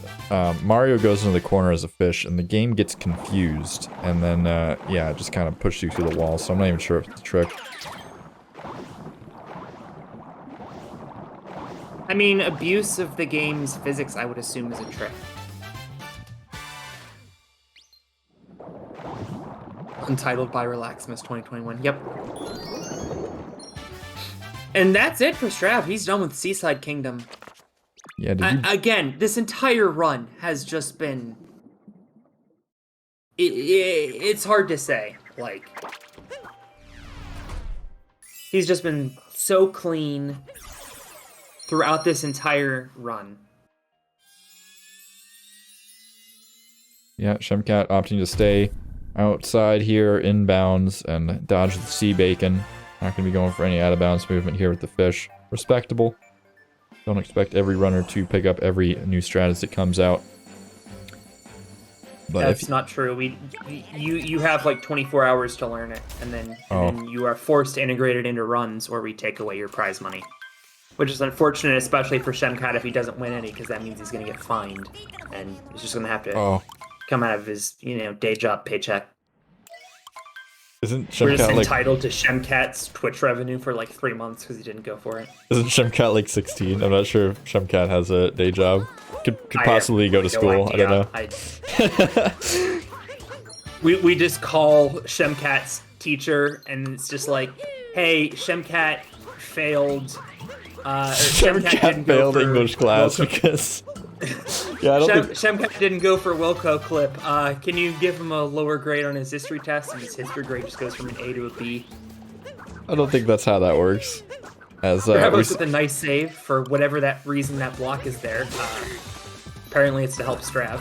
Mario goes into the corner as a fish, and the game gets confused, and then yeah, just kind of pushes you through the wall. So I'm not even sure if it's a trick. I mean, abuse of the game's physics, I would assume, is a trick. Untitled by Relaxmas 2021. Yep. And that's it for Strav. He's done with Seaside Kingdom. Yeah, again, this entire run has just been... It's hard to say. Like, he's just been so clean throughout this entire run. Yeah, Shemcat opting to stay outside here, inbounds, and dodge the sea bacon. Not going to be going for any out-of-bounds movement here with the fish. Respectable. Don't expect every runner to pick up every new strat as it comes out. But that's not true. You have like 24 hours to learn it, and then you are forced to integrate it into runs, or we take away your prize money. Which is unfortunate, especially for Shemcat if he doesn't win any, because that means he's going to get fined, and he's just going to have to come out of his, day job paycheck. Isn't Shemcat We're just entitled to Shemcat's Twitch revenue for like 3 months because he didn't go for it. Isn't Shemcat like 16? I'm not sure if Shemcat has a day job. Could possibly go to school. Idea. I don't know. We just call Shemcat's teacher, and it's just like, hey, Shemcat failed. Shemcat failed English class because... Yeah, I don't think... Shemcat didn't go for Wilco clip. Can you give him a lower grade on his history test? And his history grade just goes from an A to a B. I don't think that's how that works. As Perhaps with a nice save for whatever that reason that block is there. Apparently it's to help Strav.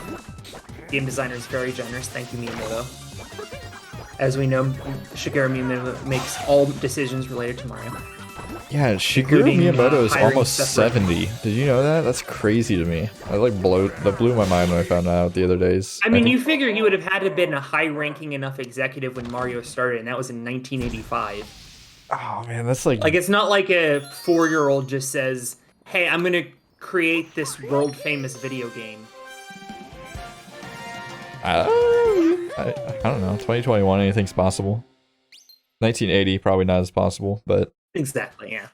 Game designer is very generous. Thank you, Miyamoto. As we know, Shigeru Miyamoto makes all decisions related to Mario. Yeah, Shigeru Miyamoto is almost 70. Did you know that? That's crazy to me. That blew my mind when I found out the other days. I mean, you figure he would have had to have been a high-ranking enough executive when Mario started, and that was in 1985. Oh man, that's like... Like, it's not like a 4-year-old just says, hey, I'm gonna create this world-famous video game. I don't know. 2021, anything's possible. 1980, probably not as possible, but... Exactly, yeah.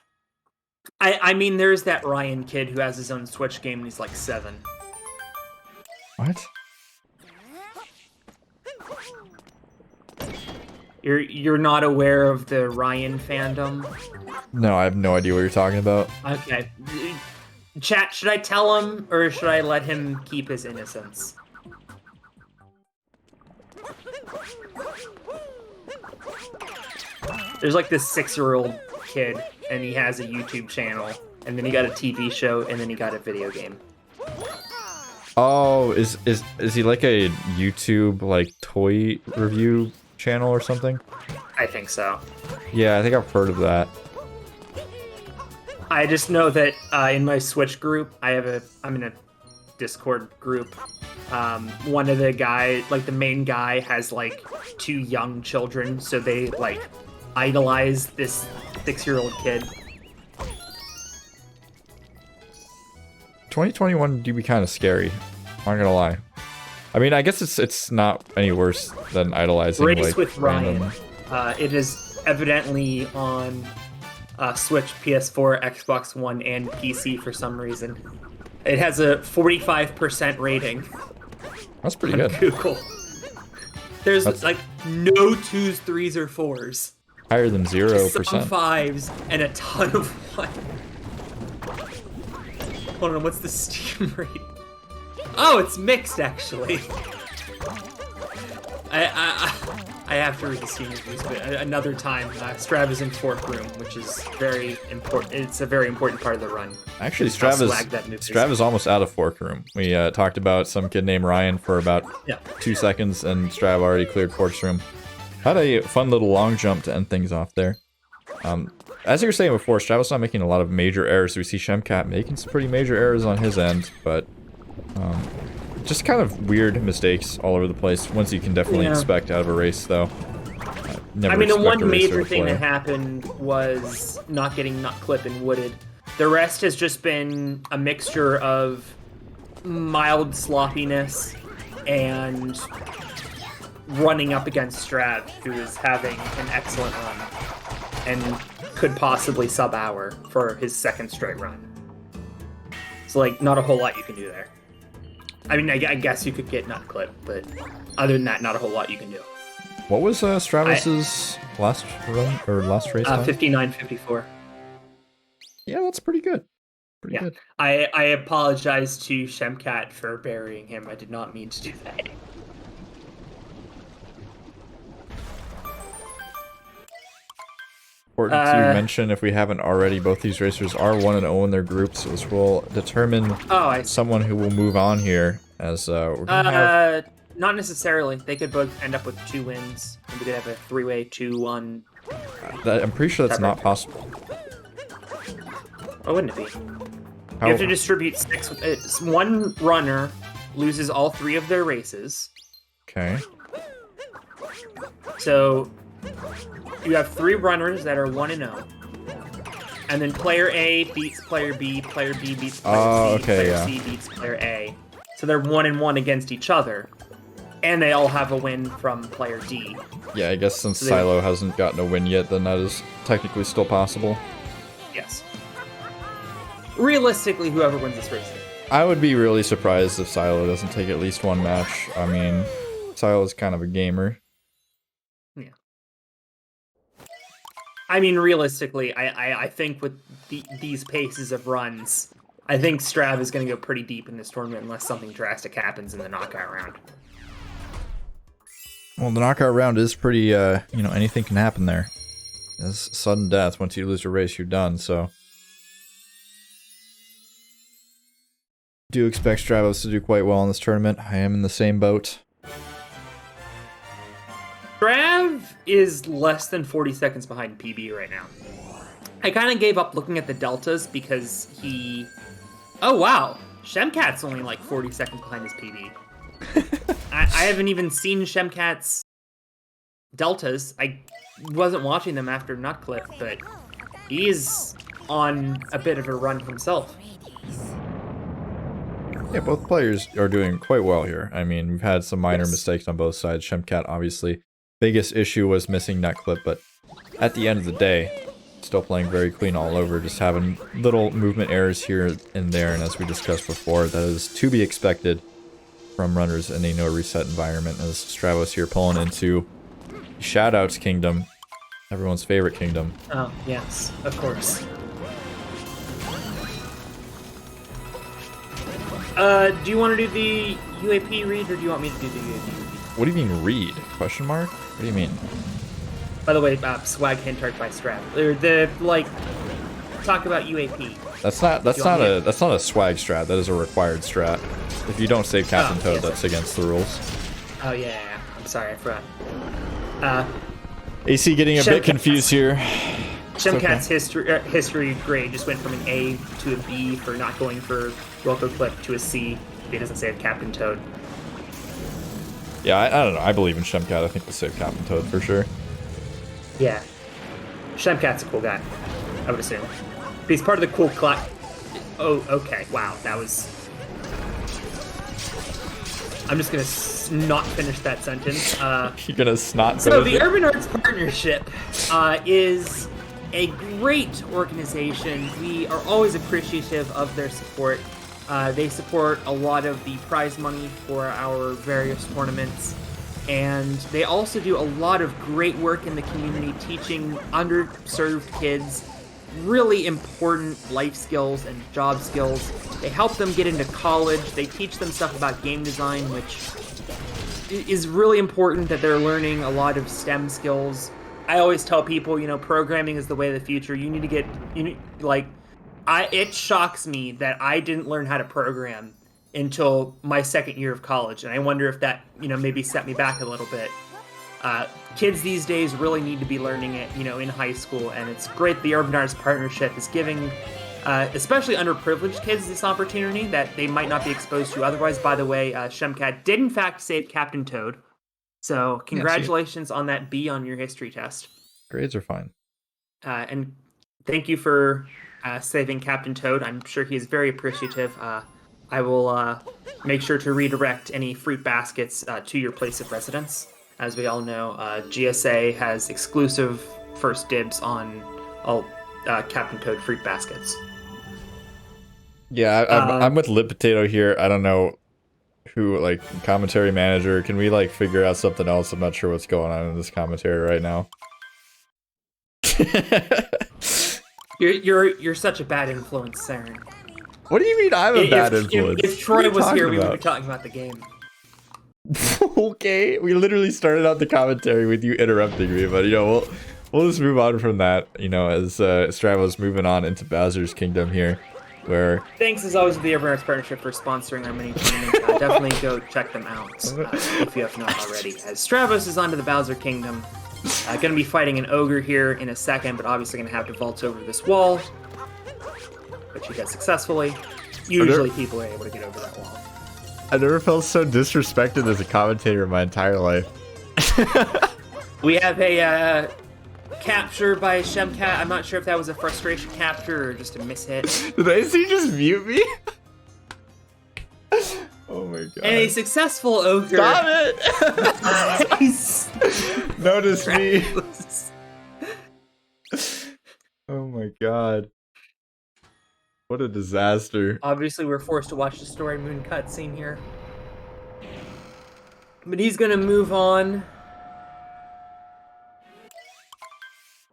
I mean, there's that Ryan kid who has his own Switch game and he's like 7. What? You're not aware of the Ryan fandom? No, I have no idea what you're talking about. Okay. Chat, should I tell him or should I let him keep his innocence? There's like this 6-year-old kid and he has a YouTube channel and then he got a TV show and then he got a video game. Oh, is he like a YouTube like toy review channel or something? I think so. Yeah, I think I've heard of that. I just know that in my Switch group, I'm in a Discord group. One of the guys, like the main guy, has like 2 young children, so they like idolize this 6-year-old kid. 2021 do be kind of scary. I'm not gonna lie. I mean, I guess it's not any worse than idolizing Race like with Ryan. random... It is evidently on Switch, PS4, Xbox One, and PC for some reason. It has a 45% rating. That's pretty on good. Google. There's like no 2s, 3s, or 4s. Higher than 0%. Some 5s and a ton of 1. Hold on, what's the Steam rating? Oh, it's mixed actually. I have to read the Steam reviews, but another time. Strav in fourth room, which is very important. It's a very important part of the run. Actually, Strav is almost out of fork room. We talked about some kid named Ryan for about 2 seconds, and Strav already cleared fork room. Had a fun little long jump to end things off there. As you were saying before, Stravos not making a lot of major errors. We see Shemcat making some pretty major errors on his end, but just kind of weird mistakes all over the place. Ones you can definitely expect out of a race, though. I mean, the one major thing that happened was not getting nut clip and wooded. The rest has just been a mixture of mild sloppiness and running up against Strav, who is having an excellent run and could possibly sub-hour for his second straight run. So, like, not a whole lot you can do there. I mean, I guess you could get nut clip, but other than that, not a whole lot you can do. What was Stravos's last run or last race? 59-54. Yeah, that's pretty good. Pretty good. I apologize to Shemcat for burying him. I did not mean to do that. Important to mention, if we haven't already, both these racers are 1-0 in their groups, so this will determine someone who will move on here. As we're gonna have... Not necessarily. They could both end up with 2 wins. And we could have a 3-way 2-1. I'm pretty sure that's not possible. Why wouldn't it be? You have to distribute 6. One runner loses all 3 of their races. Okay. So you have 3 runners that are 1-0. And then player A beats player B beats player C, player C beats player A. So they're 1-1 against each other. And they all have a win from player D. Yeah, I guess since Silo hasn't gotten a win yet, then that is technically still possible. Yes. Realistically, whoever wins this race. I would be really surprised if Silo doesn't take at least 1 match. I mean, Silo is kind of a gamer. Yeah. I mean, realistically, I think with these paces of runs, I think Strav is going to go pretty deep in this tournament unless something drastic happens in the knockout round. Well, the knockout round is pretty, you know, anything can happen there. It's sudden death. Once you lose a race, you're done, so... Do expect Stravos to do quite well in this tournament. I am in the same boat. Strav is less than 40 seconds behind PB right now. I kind of gave up looking at the deltas because he... Oh, wow. Shemcat's only like 40 seconds behind his PB. I haven't even seen Shemcat's deltas. I wasn't watching them after Nutcliffe, but he is on a bit of a run himself. Yeah, both players are doing quite well here. I mean, we've had some minor mistakes on both sides. Shemcat, obviously, biggest issue was missing Nutcliffe, but at the end of the day, still playing very clean all over, just having little movement errors here and there, and as we discussed before, that is to be expected from runners in a no reset environment, as Stravos here pulling into Shoutouts Kingdom, everyone's favorite kingdom. Oh, yes, of course. Do you want to do the UAP read, or do you want me to do the UAP read? What do you mean read? Question mark? What do you mean? By the way, swag hint art by Strav. The talk about UAP. That's not a swag strat. That is a required strat. If you don't save Captain Toad, that's against the rules. Oh yeah. I'm sorry, I forgot. AC getting a bit confused here. Shemcat's history grade just went from an A to a B for not going for Wilco Clip to a C if he doesn't save Captain Toad. Yeah, I don't know. I believe in Shemcat. I think we'll save Captain Toad for sure. Yeah. Shemcat's a cool guy, I would assume. But he's part of the cool class. Oh, okay. Wow, that was... I'm just gonna not finish that sentence. You're gonna snot. So the Urban Arts Partnership is a great organization. We are always appreciative of their support. They support a lot of the prize money for our various tournaments, and they also do a lot of great work in the community teaching underserved kids really important life skills and job skills. They help them get into college. They teach them stuff about game design, which is really important that they're learning a lot of STEM skills. I always tell people, you know, programming is the way of the future. You need to get, it shocks me that I didn't learn how to program until my second year of college. And I wonder if that, you know, maybe set me back a little bit. Kids these days really need to be learning it, you know, in high school. And it's great the Urban Arts Partnership is giving, especially underprivileged kids, this opportunity that they might not be exposed to otherwise. By the way, Shemcat did in fact save Captain Toad. So congratulations on that B on your history test. Grades are fine. And thank you for saving Captain Toad. I'm sure he is very appreciative. I will make sure to redirect any fruit baskets to your place of residence. As we all know, GSA has exclusive first dibs on all Captain Toad fruit baskets. Yeah, I'm with Lip Potato here. I don't know who, like, commentary manager. Can we, like, figure out something else? I'm not sure what's going on in this commentary right now. You're such a bad influence, Saren. What do you mean I'm a bad influence? If Troy was here, we would be talking about the game. Okay, we literally started out the commentary with you interrupting me, but, you know, we'll just move on from that, you know, as Stravos moving on into Bowser's Kingdom here, where... Thanks, as always, to the Urban Arts Partnership for sponsoring our mini tournament. Definitely go check them out, if you have not already. As Stravos is onto the Bowser Kingdom, gonna be fighting an ogre here in a second, but obviously gonna have to vault over this wall, which he does successfully. Usually people are able to get over that wall. I never felt so disrespected as a commentator in my entire life. We have a capture by Shemcat. I'm not sure if that was a frustration capture or just a mishit. Did AC just mute me? Oh my god. And a successful ogre. Stop it! Notice me. Oh my god. What a disaster. Obviously, we're forced to watch the Story Moon cutscene here. But he's gonna move on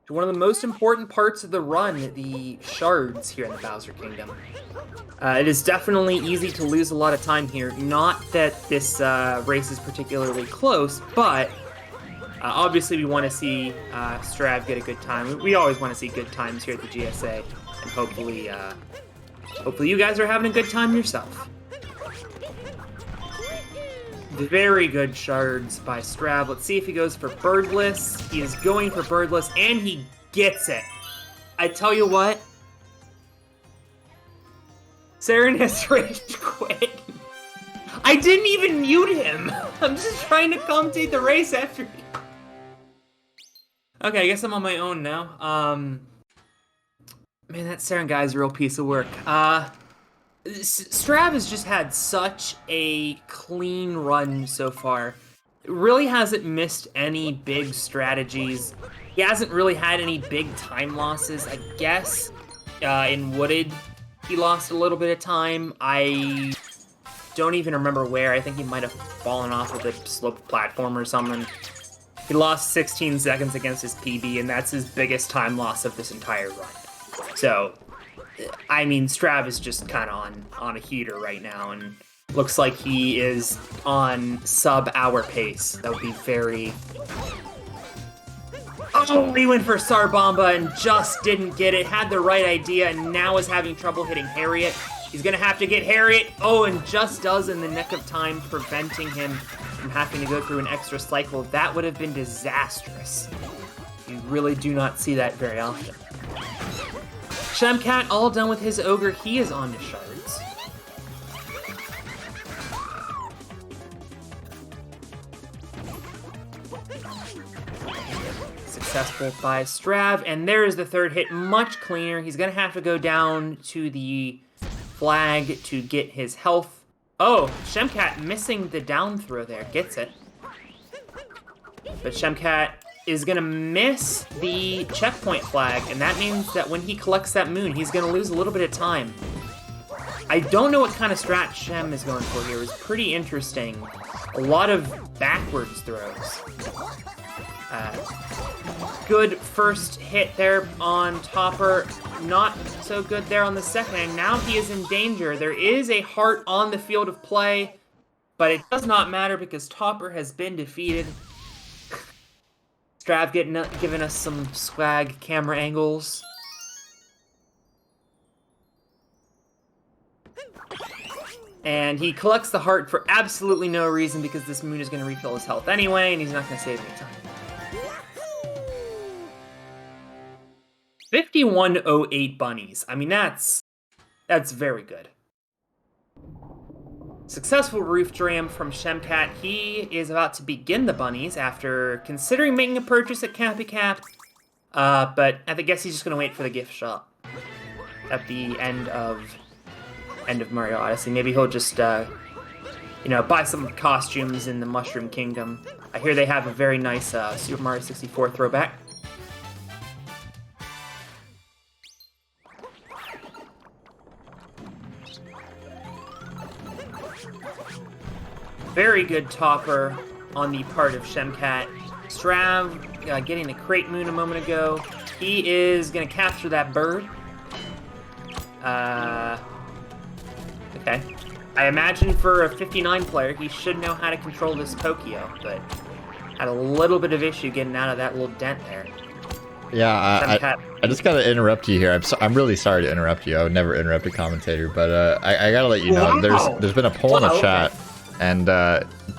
to one of the most important parts of the run, the shards here in the Bowser Kingdom. It is definitely easy to lose a lot of time here. Not that this race is particularly close, but obviously we want to see Strav get a good time. We always want to see good times here at the GSA, and hopefully you guys are having a good time yourself. Very good shards by Strav. Let's see if he goes for Birdless. He is going for Birdless, and he gets it. I tell you what, Saren has rage quit. I didn't even mute him. I'm just trying to commentate the race after you. Okay, I guess I'm on my own now. Man, that Saren guy's a real piece of work. Strav has just had such a clean run so far. It really hasn't missed any big strategies. He hasn't really had any big time losses. I guess in Wooded, he lost a little bit of time. I don't even remember where. I think he might have fallen off of the sloped platform or something. He lost 16 seconds against his PB, and that's his biggest time loss of this entire run. So, I mean, Strav is just kind of on a heater right now, and looks like he is on sub-hour pace. That would be very... Oh, he went for Sarbomba and just didn't get it. Had the right idea and now is having trouble hitting Harriet. He's gonna have to get Harriet. Oh, and just does in the nick of time, preventing him from having to go through an extra cycle. That would have been disastrous. You really do not see that very often. Shemcat all done with his ogre. He is on to shards. Successful by Strav, and there is the third hit, much cleaner. He's gonna have to go down to the flag to get his health. Oh, Shemcat missing the down throw there, gets it. But Shemcat is gonna miss the checkpoint flag, and that means that when he collects that moon, he's gonna lose a little bit of time. I don't know what kind of strat Shem is going for here. It's pretty interesting. A lot of backwards throws. Good first hit there on Topper. Not so good there on the second, and now he is in danger. There is a heart on the field of play, but it does not matter because Topper has been defeated. Strav giving us some swag camera angles. And he collects the heart for absolutely no reason because this moon is going to refill his health anyway, and he's not going to save any time. 5108 bunnies. I mean, that's very good. Successful roof dram from Shemcat. He is about to begin the bunnies after considering making a purchase at Cappy Cap. But I guess he's just going to wait for the gift shop at the end of Mario Odyssey. Maybe he'll just, buy some costumes in the Mushroom Kingdom. I hear they have a very nice Super Mario 64 throwback. Very good topper on the part of Shemcat. Strav getting the crate moon a moment ago. He is going to capture that bird. Okay. I imagine for a 59 player, he should know how to control this Pokio, but had a little bit of issue getting out of that little dent there. Yeah, I just gotta interrupt you here. I'm really sorry to interrupt you. I would never interrupt a commentator, but I gotta let you know there's been a poll in the chat, and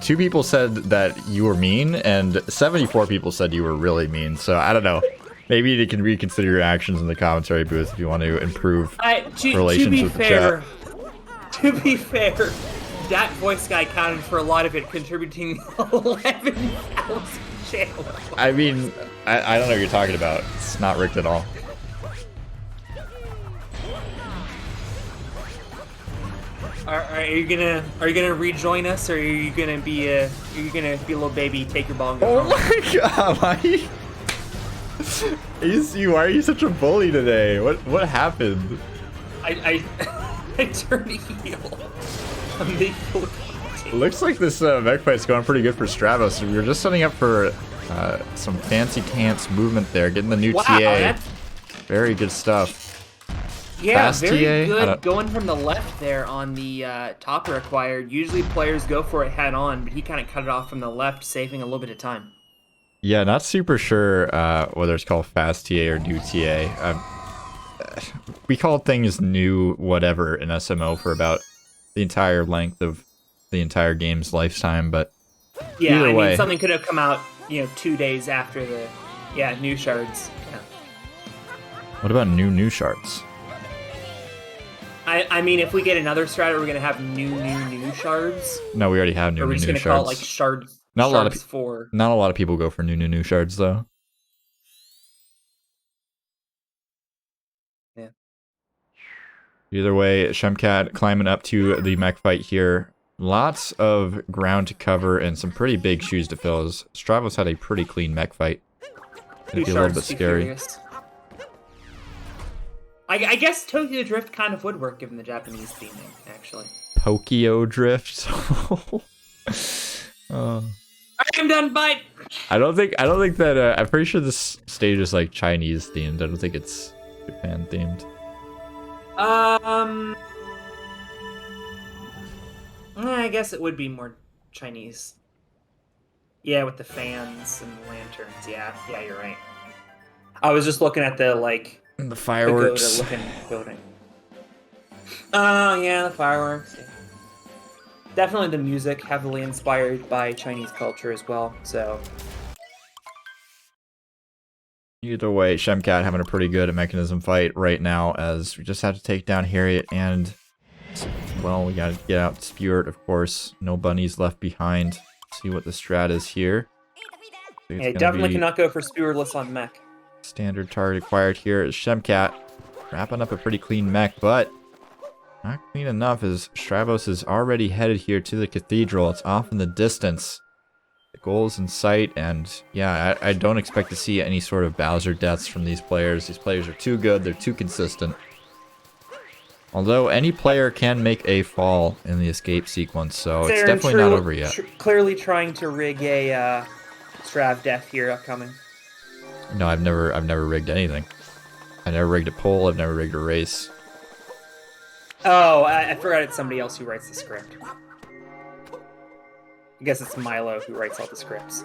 2 people said that you were mean, and 74 people said you were really mean. So I don't know. Maybe you can reconsider your actions in the commentary booth if you want to improve relations with the chat. To be fair, that voice guy counted for a lot of it, contributing 11,000 channels. I mean, I don't know what you're talking about. It's not rigged at all. Are you gonna rejoin us, or are you gonna be a little baby, take your ball and go home? My god, why are you such a bully today? What happened? I turned heel. Looks like this mech fight's going pretty good for Stravos. We were just setting up for some fancy pants movement there, getting the new TA. Very good stuff. Yeah, Fast very TA? good going from the left there on the topper acquired. Usually players go for it head on, but he kind of cut it off from the left, saving a little bit of time. Yeah, not super sure whether it's called fast TA or new TA. We call things new whatever in SMO for about the entire length of the entire game's lifetime, but yeah, either way, something could have come out, 2 days after the new shards. Yeah. What about new shards? I mean, if we get another strat, we're gonna have new shards. No, we already have new shards. We're just gonna call it like shards. Not a lot of 4. Not a lot of people go for new shards though. Yeah. Either way, Shemcat climbing up to the mech fight here. Lots of ground to cover and some pretty big shoes to fill. Stravos had a pretty clean mech fight. It'd be a little bit scary. I guess Tokyo Drift kind of would work given the Japanese theming, actually. Tokyo Drift. I'm done. Bye. I don't think that. I'm pretty sure this stage is like Chinese themed. I don't think it's Japan themed. I guess it would be more Chinese. Yeah, with the fans and the lanterns. Yeah, you're right. I was just looking at the The fireworks. looking building. Oh yeah, the fireworks. Yeah. Definitely the music heavily inspired by Chinese culture as well. So either way, Shemcat having a pretty good mechanism fight right now, as we just have to take down Harriet and, well, we gotta get out Spewart, of course. No bunnies left behind. See what the strat is here. yeah, definitely cannot go for Spewerless on mech. Standard target acquired here is Shemcat. Wrapping up a pretty clean mech, but not clean enough as Stravos is already headed here to the cathedral. It's off in the distance. The goal is in sight, and yeah, I don't expect to see any sort of Bowser deaths from these players. These players are too good, they're too consistent. Although any player can make a fall in the escape sequence, so it's definitely not over yet. Clearly trying to rig a Strav death here upcoming. No, I've never rigged anything. I never rigged a poll, I've never rigged a race. Oh, I forgot it's somebody else who writes the script. I guess it's Milo who writes all the scripts.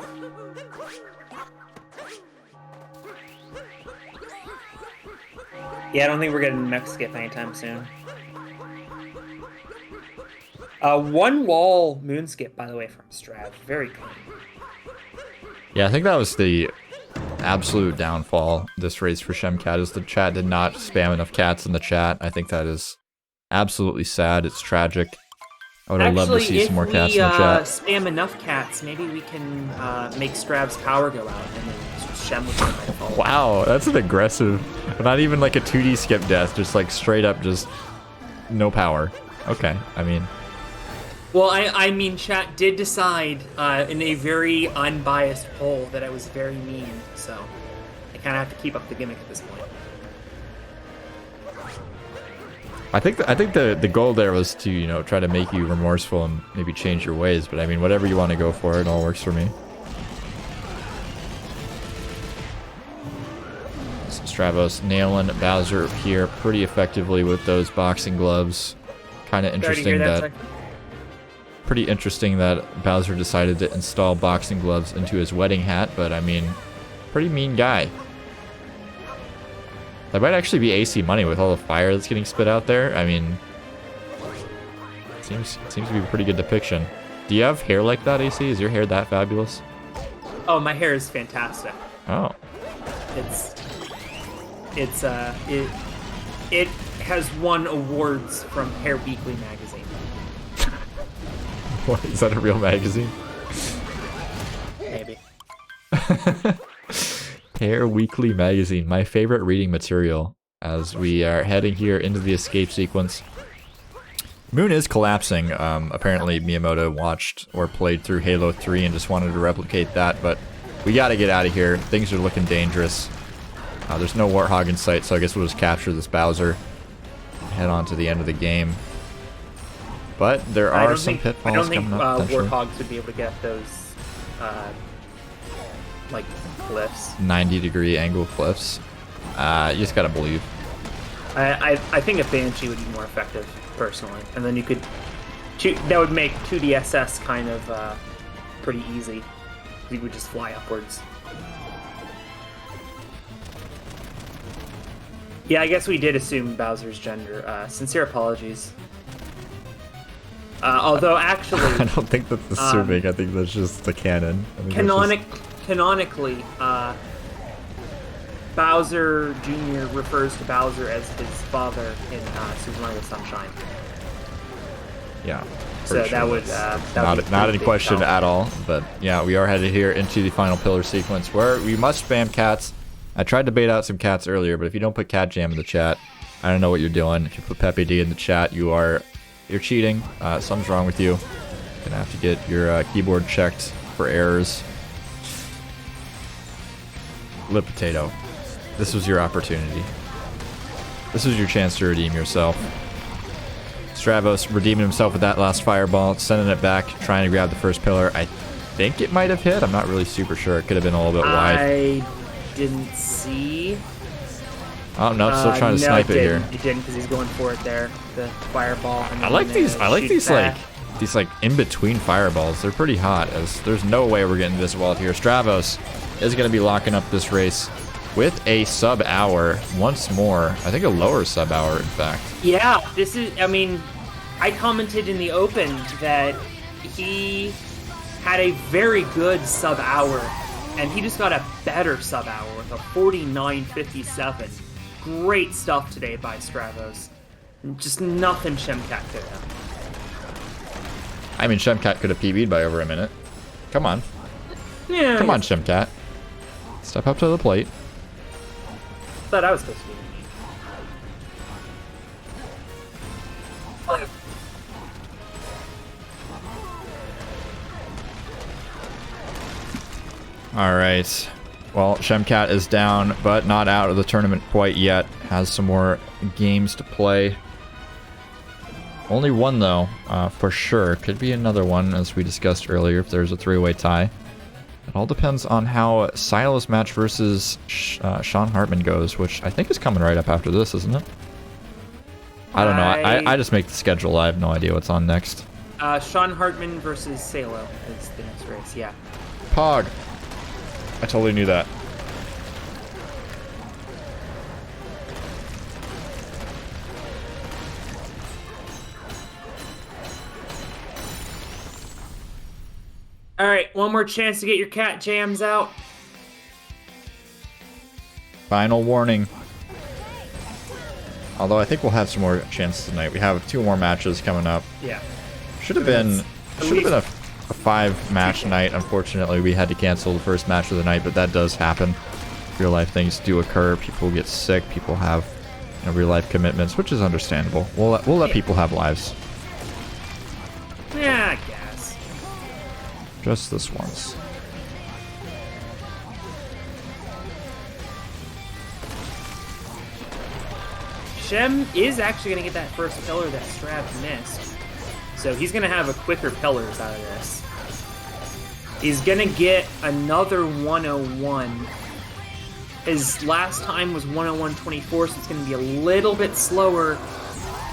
Yeah, I don't think we're getting mech skip anytime soon. One wall moon skip, by the way, from Strav. Very clean. Yeah, I think that was the absolute downfall this race for Shemcat, is the chat did not spam enough cats in the chat. I think that is absolutely sad. It's tragic. I would have loved to see some more cats in the chat. If we spam enough cats, maybe we can make Strav's power go out and then Shem would try to follow. Wow, that's an aggressive, not even like a 2D skip death, just like straight up just no power. Okay, I mean. Well, I mean, chat did decide in a very unbiased poll that I was very mean, so I kind of have to keep up the gimmick at this point. I think the goal there was to, you know, try to make you remorseful and maybe change your ways, but I mean, whatever you want to go for, it all works for me. Stravos nailing Bowser here pretty effectively with those boxing gloves. Kind of interesting that pretty interesting that Bowser decided to install boxing gloves into his wedding hat, but I mean, pretty mean guy. That might actually be AC money with all the fire that's getting spit out there. I mean, seems to be a pretty good depiction. Do you have hair like that, AC? Is your hair that fabulous? Oh, my hair is fantastic. Oh. It has won awards from Hair Weekly magazine. What, is that a real magazine? Maybe. Hair Weekly magazine, my favorite reading material as we are heading here into the escape sequence. Moon is collapsing. Apparently Miyamoto watched or played through Halo 3 and just wanted to replicate that, but we gotta get out of here. Things are looking dangerous. There's no Warthog in sight, so I guess we'll just capture this Bowser and head on to the end of the game. But there are some pitfalls coming up. I don't think Warthogs would be able to get those, like, cliffs. 90-degree angle cliffs. You just gotta believe. I think a Banshee would be more effective, personally. And then you could... that would make 2DSS kind of pretty easy. You would just fly upwards. Yeah, I guess we did assume Bowser's gender. Sincere apologies. Although, actually... I don't think that's assuming. I think that's just the canon. Canonically, Bowser Jr. refers to Bowser as his father in Super Mario Sunshine. Yeah. So sure. that would... not in question at all. But yeah, we are headed here into the final pillar sequence where we must spam cats. I tried to bait out some cats earlier, but if you don't put Cat Jam in the chat, I don't know what you're doing. If you put Pepe D in the chat, you're cheating. Something's wrong with you. You're gonna have to get your keyboard checked for errors. Lip Potato, this was your opportunity. This was your chance to redeem yourself. Stravos redeeming himself with that last fireball, sending it back, trying to grab the first pillar. I think it might have hit. I'm not really super sure. It could have been a little bit wide. I didn't see. Oh no, still trying to snipe it here. It didn't because he's going for it there. The fireball. And I like these. I like these like in between fireballs. They're pretty hot. As there's no way we're getting this wall here. Stravos is going to be locking up this race. with a sub-hour once more. I think a lower sub-hour, in fact. Yeah, this is, I mean, I commented in the open that he had a very good sub-hour, and he just got a better sub-hour with a 49.57. Great stuff today by Stravos. Just nothing Shemcat could have. I mean, Shemcat could have PB'd by over a minute. Come on. Yeah. Come on, Shemcat. Step up to the plate. Thought I was supposed to be. Alright. Well, Shemcat is down, but not out of the tournament quite yet. Has some more games to play. Only one, though, for sure. Could be another one, as we discussed earlier, if there's a three-way tie. It all depends on how Silas match versus Sean Hartman goes, which I think is coming right up after this, isn't it? I don't know. I just make the schedule. I have no idea what's on next. Sean Hartman versus Salo is the next race, yeah. Pog. I totally knew that. All right, one more chance to get your cat jams out. Final warning. Although I think we'll have some more chances tonight. We have 2 more matches coming up. Yeah. Should have been a 5-match night. Unfortunately, we had to cancel the first match of the night, but that does happen. Real life things do occur. People get sick. People have real life commitments, which is understandable. We'll let people have lives. Yeah, I guess. Just this once. Shem is actually going to get that first pillar that Strav missed. So he's going to have a quicker pillars out of this. He's going to get another 101. His last time was 101.24, so it's going to be a little bit slower,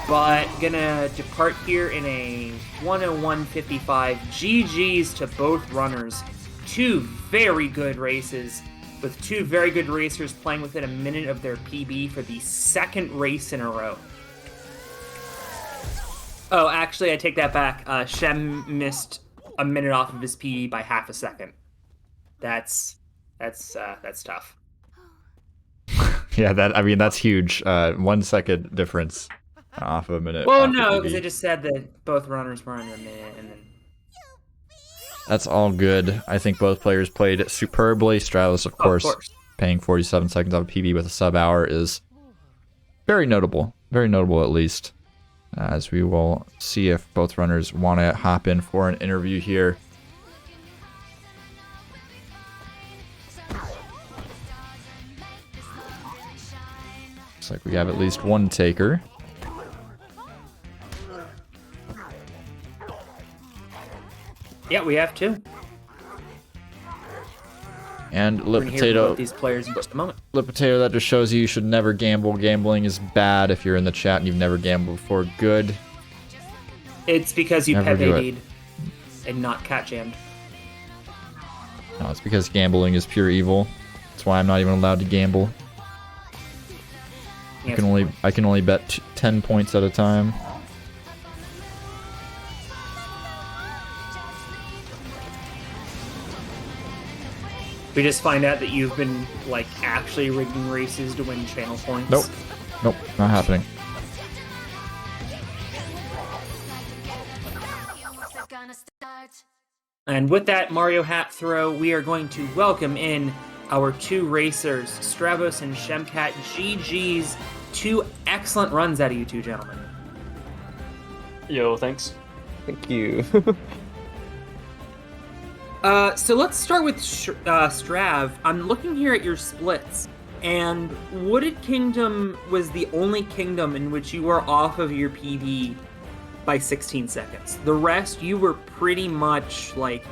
but going to depart here in a 101.55. GG's to both runners. 2 very good races, with 2 very good racers playing within a minute of their PB for the 2nd race in a row. Oh, actually, I take that back. Shem missed a minute off of his PB by half a second. That's tough. Yeah, that's huge. 1 second difference off of a minute. Well, no, because I just said that both runners were under a minute, and then. That's all good. I think both players played superbly. Stravos, of course, paying 47 seconds off PB with a sub-hour is very notable. Very notable, at least. As we will see if both runners want to hop in for an interview here. Looks like we have at least one taker. Yeah, we have 2. And Lip Potato. These players in just a moment. Lip Potato, that just shows you should never gamble. Gambling is bad. If you're in the chat and you've never gambled before, good. It's because you Pepe'd and not cat jammed. No, it's because gambling is pure evil. That's why I'm not even allowed to gamble. I can only bet 10 points at a time. We just find out that you've been, like, actually rigging races to win channel points. Nope. Nope, not happening. And with that Mario hat throw, we are going to welcome in our 2 racers, Stravos and Shemcat. GG's, 2 excellent runs out of you 2 gentlemen. Yo, thanks. Thank you. So let's start with Strav. I'm looking here at your splits, and Wooded Kingdom was the only kingdom in which you were off of your PB by 16 seconds. The rest, you were pretty much like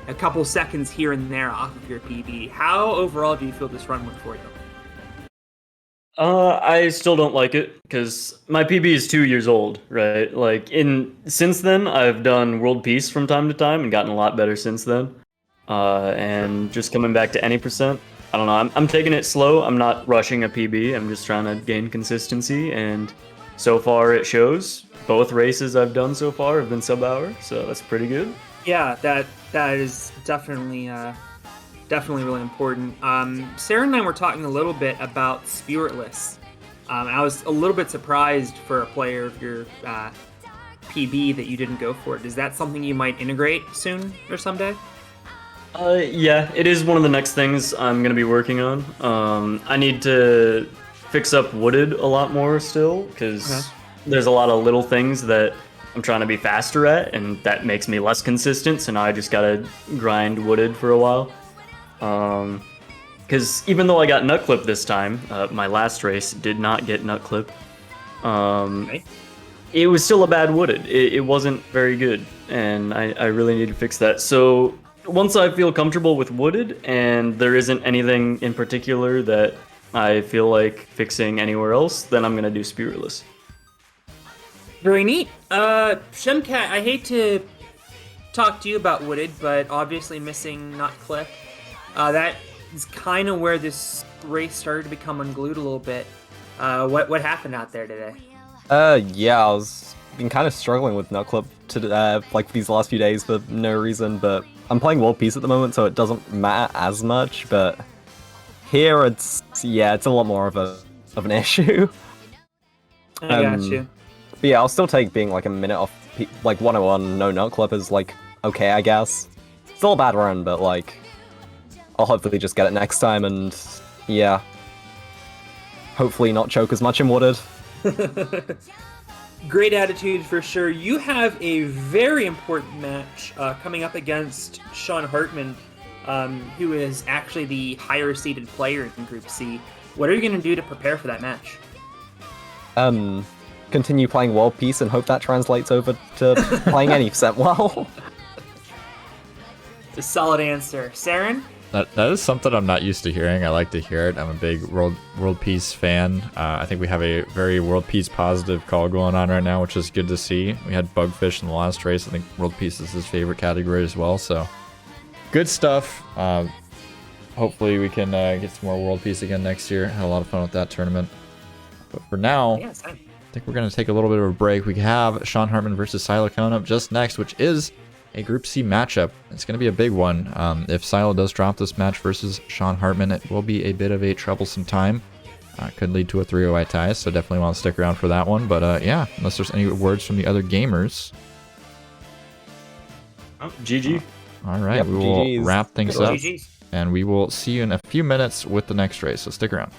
a couple seconds here and there off of your PB. How overall do you feel this run went for you? I still don't like it because my PB is 2 years old, right? Like since then, I've done World Peace from time to time and gotten a lot better since then. And just coming back to any percent, I don't know. I'm taking it slow. I'm not rushing a PB. I'm just trying to gain consistency, and so far it shows. Both races I've done so far have been sub-hour, so that's pretty good. Yeah, that is definitely definitely really important. Sarah and I were talking a little bit about Spiritless. I was a little bit surprised for a player of your PB that you didn't go for it. Is that something you might integrate soon or someday? Yeah, it is one of the next things I'm gonna be working on. I need to fix up Wooded a lot more still, because there's a lot of little things that I'm trying to be faster at, and that makes me less consistent, so now I just gotta grind Wooded for a while. Because even though I got Nut Clip this time, my last race did not get Nut Clip. It was still a bad Wooded. It wasn't very good, and I really need to fix that. So once I feel comfortable with Wooded, and there isn't anything in particular that I feel like fixing anywhere else, then I'm gonna do Spiritless. Very neat. Shemcat, I hate to talk to you about Wooded, but obviously missing Nut Clip. That is kind of where this race started to become unglued a little bit. What happened out there today? Yeah, I was been kind of struggling with Nutclip to like these last few days for no reason, but I'm playing World Peace at the moment, so it doesn't matter as much. But here, it's a lot more of an issue. I got you. But yeah, I'll still take being like a minute off, like 101 no Nutclip is like okay, I guess. Still a bad run, but like I'll hopefully just get it next time, and yeah, hopefully not choke as much in Wooded. Great attitude for sure. You have a very important match coming up against Sean Hartman, who is actually the higher seeded player in Group C. What are you going to do to prepare for that match? Continue playing World Peace and hope that translates over to playing any set well. It's a solid answer. Saren? That is something I'm not used to hearing. I like to hear it. I'm a big World Peace fan. I think we have a very World Peace positive call going on right now, which is good to see. We had Bugfish in the last race. I think World Peace is his favorite category as well. So good stuff. Hopefully we can get some more World Peace again next year. Had a lot of fun with that tournament. But for now, I think we're going to take a little bit of a break. We have Sean Hartman versus Silo coming up just next, which is a Group C matchup. It's going to be a big one. If Silo does drop this match versus Sean Hartman, it will be a bit of a troublesome time. Could lead to a 3-0 tie, so definitely want to stick around for that one. But yeah, unless there's any words from the other gamers. GG. All right, Yep, we will GGs. wrap things up, GGs. and we will see you in a few minutes with the next race, so stick around.